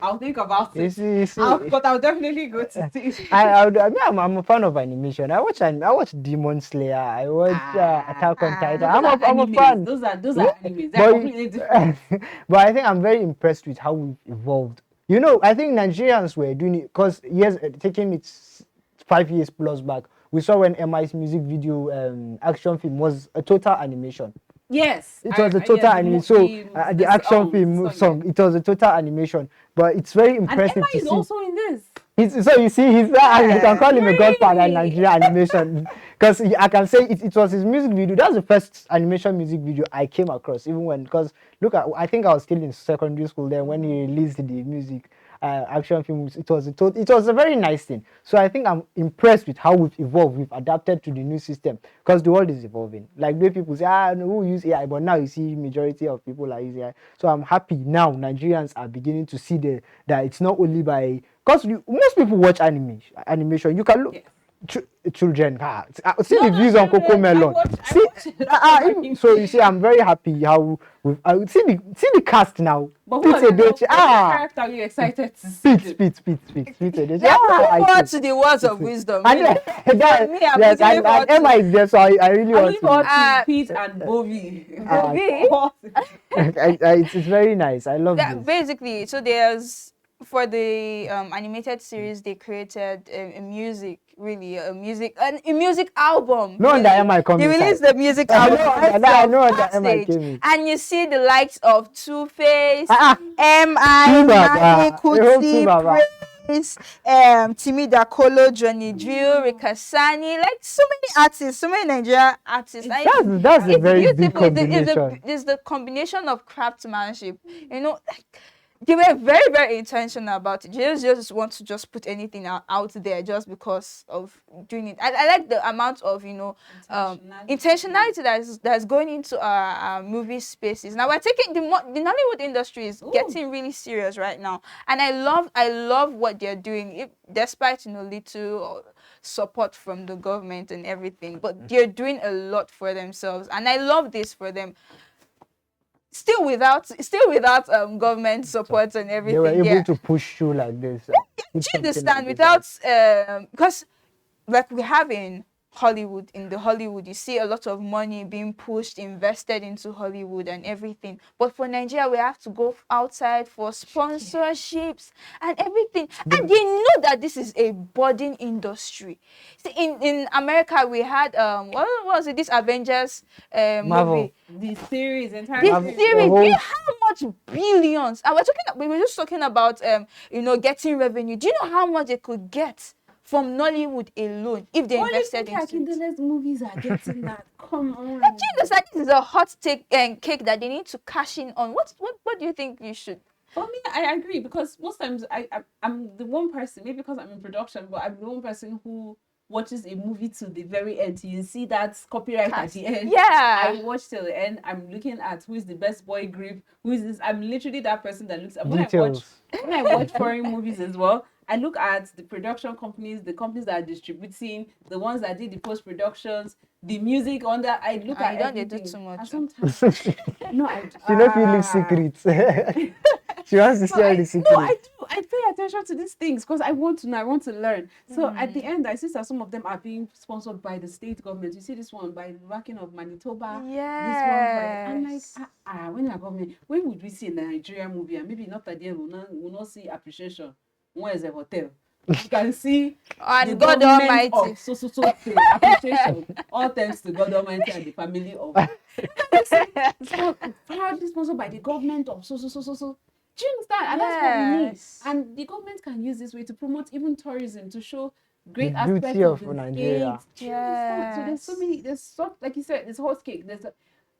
I'll think about You it. see, But I'll definitely go to see it. I'm a fan of animation. I watch Demon Slayer. I watch Attack on Titan. I'm a fan. Those are Yeah, animes. They're completely different. but I think I'm very impressed with how we've evolved. You know, I think Nigerians were doing it because taking it 5 years plus back, we saw when MI's music video action film was a total animation. Yes. It was a total animation. So the action film song, it was a total animation. But it's very impressive and Emma to is see. also in this. So you see, you can call him a godfather in Nigerian animation because I can say it was his music video. That was the first animation music video I came across, even when, because look at, I think I was still in secondary school then when he released the music action films. It was a very nice thing. So I think I'm impressed with how we've evolved, we've adapted to the new system because the world is evolving. Like the way people say, no, who use AI, but now you see majority of people are using AI. So I'm happy now Nigerians are beginning to see that it's not only by, because most people watch animation. You can look. Yes. Children, see the views on Coco Melon. So you see, I'm very happy how we've see the cast now. But what character are you excited to see? Speed. Yeah, forward to the words of wisdom. Yes, and Emma is there, so I really want to. Pete and Bobby. It's very nice. I love this. Basically, so there's. For the animated series, they created a music album. No wonder Emma coming. They released the music album. I know that Emma came. And you see the likes of Two-Face, M.I., Kuti, Prince, Timi Dakolo, Johnny Drill, Rikasani, like so many artists, so many Nigerian artists. That's a very big combination. It's the combination of craftsmanship, you know. They were very, very intentional about it. They just want to just put anything out there just because of doing it. I like the amount of, intentionality that's going into our movie spaces. Now we're taking the Nollywood industry is getting really serious right now, and I love what they're doing. Despite little support from the government and everything, but they're doing a lot for themselves, and I love this for them. Still without government support and everything. They were able to push through like this. Do you understand? Without because like we have in Hollywood, you see a lot of money being pushed, invested into Hollywood and everything. But for Nigeria, we have to go outside for sponsorships and everything. And they know that this is a budding industry. See, in America, we had what was it? This Avengers movie. The series, You know how much billions? And we were just talking about getting revenue. Do you know how much they could get from Nollywood alone if they invested into it? Movies are getting that. Come on. Do you understand? This is a hot cake that they need to cash in on. What do you think you should? For me, I agree, because most times I'm the one person, maybe because I'm in production, but I'm the one person who watches a movie to the very end. You see that copyright at the end. Yeah. I watch till the end. I'm looking at who is the best boy group, who is this. I'm literally that person that looks at when I watch foreign movies as well. I look at the production companies, the companies that are distributing, the ones that did the post-productions, the music on that. I look at everything. They do too much. Sometimes, no, she not feeling secrets. She wants to share the secrets. No, I do. I pay attention to these things because I want to know. I want to learn. So at the end, I see that some of them are being sponsored by the state government. You see this one by the backing of Manitoba. Yes. This one by, I'm like, when are government? When would we see a Nigerian movie? And maybe not at the end, we'll not see appreciation. One is a hotel. You can see and God Almighty. So appreciation. All thanks to God Almighty and the family of. So proudly sponsored by the government of so. Do you understand? And that's what we need. And the government can use this way to promote even tourism, to show great aspects of Nigeria. Yes. So there's so many. Like you said, there's hot cake. There's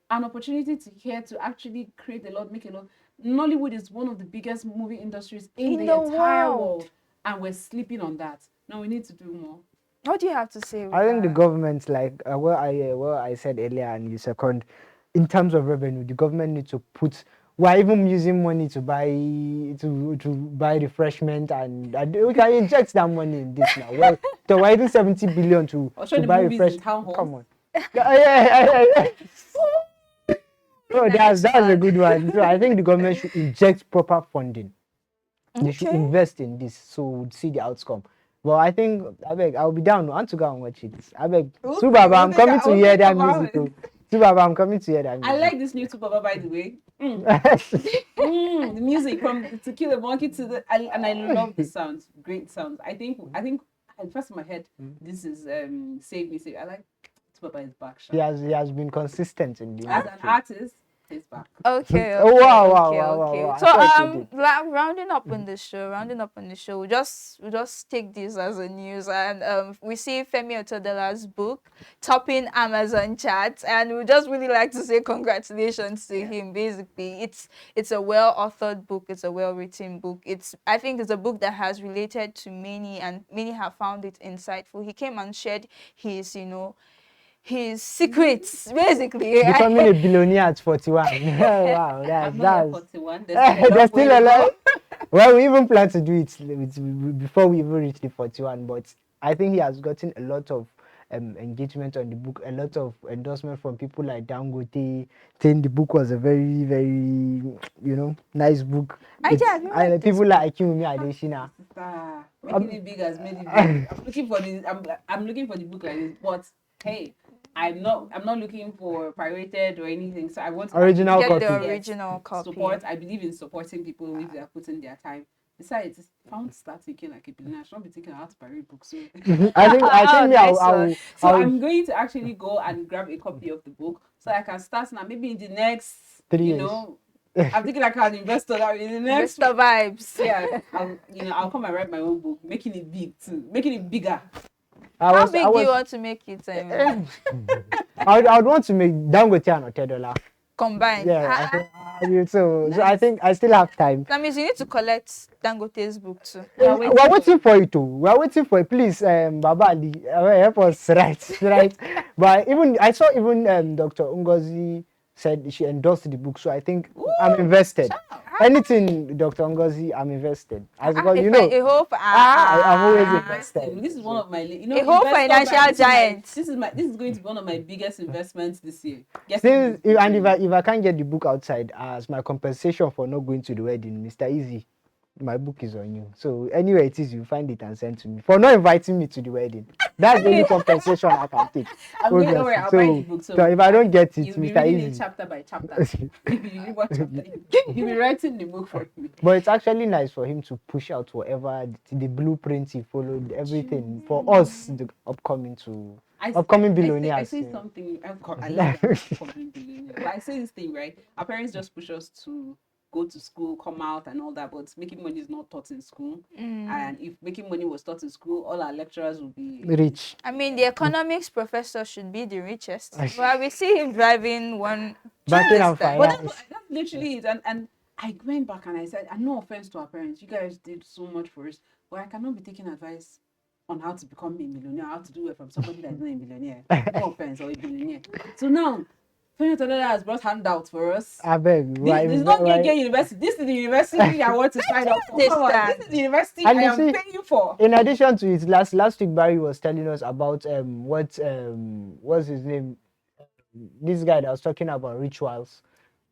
an opportunity to actually create a lot, make a lot. Nollywood is one of the biggest movie industries in the entire world, and we're sleeping on that. Now we need to do more. What do you have to say? I think the government, like what I said earlier, and you second, in terms of revenue, the government needs to put. We're even using money to buy refreshment, and we can inject that money in this now. Well, so we're using 70 billion to buy refreshment. Come on. Yeah. So that's a good one. So I think the government should inject proper funding. They should invest in this so we'll see the outcome. Well, I think I'll be down. I want to go and watch it. Subaba, I'm coming to hear that music. Subaba, I'm coming to hear that music. I like this new Subaba, by the way. The music from To Kill a Monkey to and I love the sounds. Great sounds. I think first in my head, this is Save Me Save. I like Subaba is back. He has been consistent in the as an artist. He's back. Okay. Oh wow. So rounding up on the show, we just take this as a news, and we see Femi Otedola's book topping Amazon charts, and we just really like to say congratulations to him. Basically, it's a well-authored book, it's a well-written book. I think it's a book that has related to many, and many have found it insightful. He came and shared his secrets, basically. Becoming a billionaire at 41. Wow, that's 41. There's still a lot. Well, we even plan to do it before we even reach the 41, but I think he has gotten a lot of engagement on the book, a lot of endorsement from people like Dangote, saying the book was a very, very, nice book. People like Atiku Abubakar. Making it big has made it big. I'm looking for the book like this, but hey, I'm not looking for pirated or anything. So I want to get copy. The original copy. Support. I believe in supporting people if they are putting their time. Besides, if I want to start thinking like a billionaire, I should not be thinking how to pirate books. So I think I'm going to actually go and grab a copy of the book so I can start now. Maybe in the next 3 years. I'm thinking like an investor that in the next Investor vibes. Yeah, I'll come and write my own book, making it big too, making it bigger. How big do you want to make it? I would want to make Dangote and Otedola combined. Yeah, so I think I still have time. That means you need to collect Dangote's book too. We're waiting for it too. We're waiting for it. Please, Baba Ali, help us right. But I saw Dr. Ngozi said she endorsed the book, so I think I'm invested. Anything Dr. Ngozi, I'm invested. I'm always invested. This is one of my a whole financial giant. This is going to be one of my biggest investments this year. If I can't get the book outside as my compensation for not going to the wedding, Mr. Easy, my book is on you. So anywhere it is, you find it and send to me for not inviting me to the wedding. That's the only compensation I can take. I'll buy the book. So if I don't get it, you'll be Mr. reading Easy. It chapter by chapter. You'll be writing the book for me. But it's actually nice for him to push out whatever the blueprint he followed, everything for us, the upcoming billionaires. I say something. I love upcoming billionaires. But I say this thing, right? Our parents just push us to go to school, come out and all that, but making money is not taught in school. And if making money was taught in school, all our lecturers would be rich. I mean, the economics professor should be the richest. Well, we see him driving one. But that's literally it. And I went back and I said, and no offense to our parents, you guys did so much for us, but I cannot be taking advice on how to become a millionaire, how to do it from somebody that's not a millionaire. No offense, or a billionaire. So now, Femi Otedola's has brought handouts for us. I beg. This is not Gege University. This is the university I want to sign up for. This is the university I am paying for. In addition to it, last week Barry was telling us about what's his name? This guy that was talking about rituals.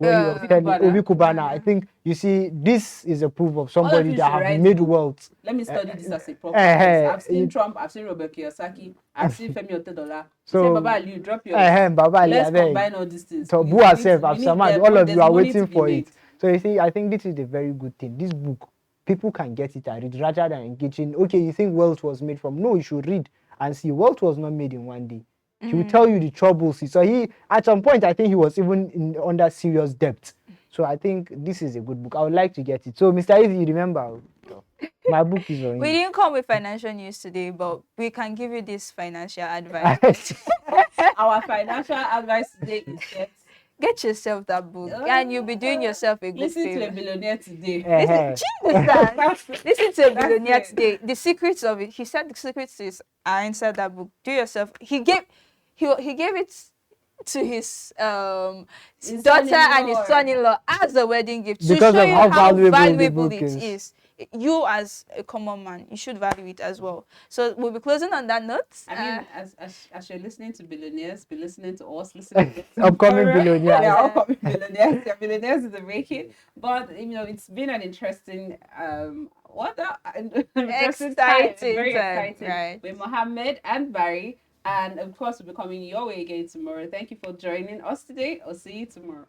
Obi Kubana. I think you see, this is a proof of somebody that have made wealth. Let me study this as a proper. I've seen Trump, I've seen Robert Kiyosaki, I've seen Femi Otedola. So Baba Ali, drop your. Baba Ali, let's combine all these things. So all of you are waiting for it. So you see, I think this is a very good thing. This book, people can get it and read rather than engaging. Okay, you think wealth was made from? No, you should read and see. Wealth was not made in one day. He will tell you the troubles. So at some point, I think he was even under serious debt. So I think this is a good book. I would like to get it. So Mr. Easy, remember, my book is on you. We didn't come with financial news today, but we can give you this financial advice. Our financial advice today is get yourself that book, and you'll be doing yourself a good favor. Listen to a billionaire today. Listen to a billionaire today. The secrets of it. He said the secrets are inside that book. Do yourself. He gave it to his His daughter and his son-in-law. son-in-law as a wedding gift to Because show of you how how valuable the valuable book it is. is. You as a common man, you should value it as well. So we'll be closing on that note. I mean, as you're listening to billionaires, be listening to us, listening to Upcoming Alright. billionaires. Yeah, upcoming billionaires. Yeah, billionaires in the making. But you know, it's been an interesting interesting time, Exciting very time, exciting. right. With Mohammed and Barry, and of course, we'll be coming your way again tomorrow. Thank you for joining us today. I'll see you tomorrow.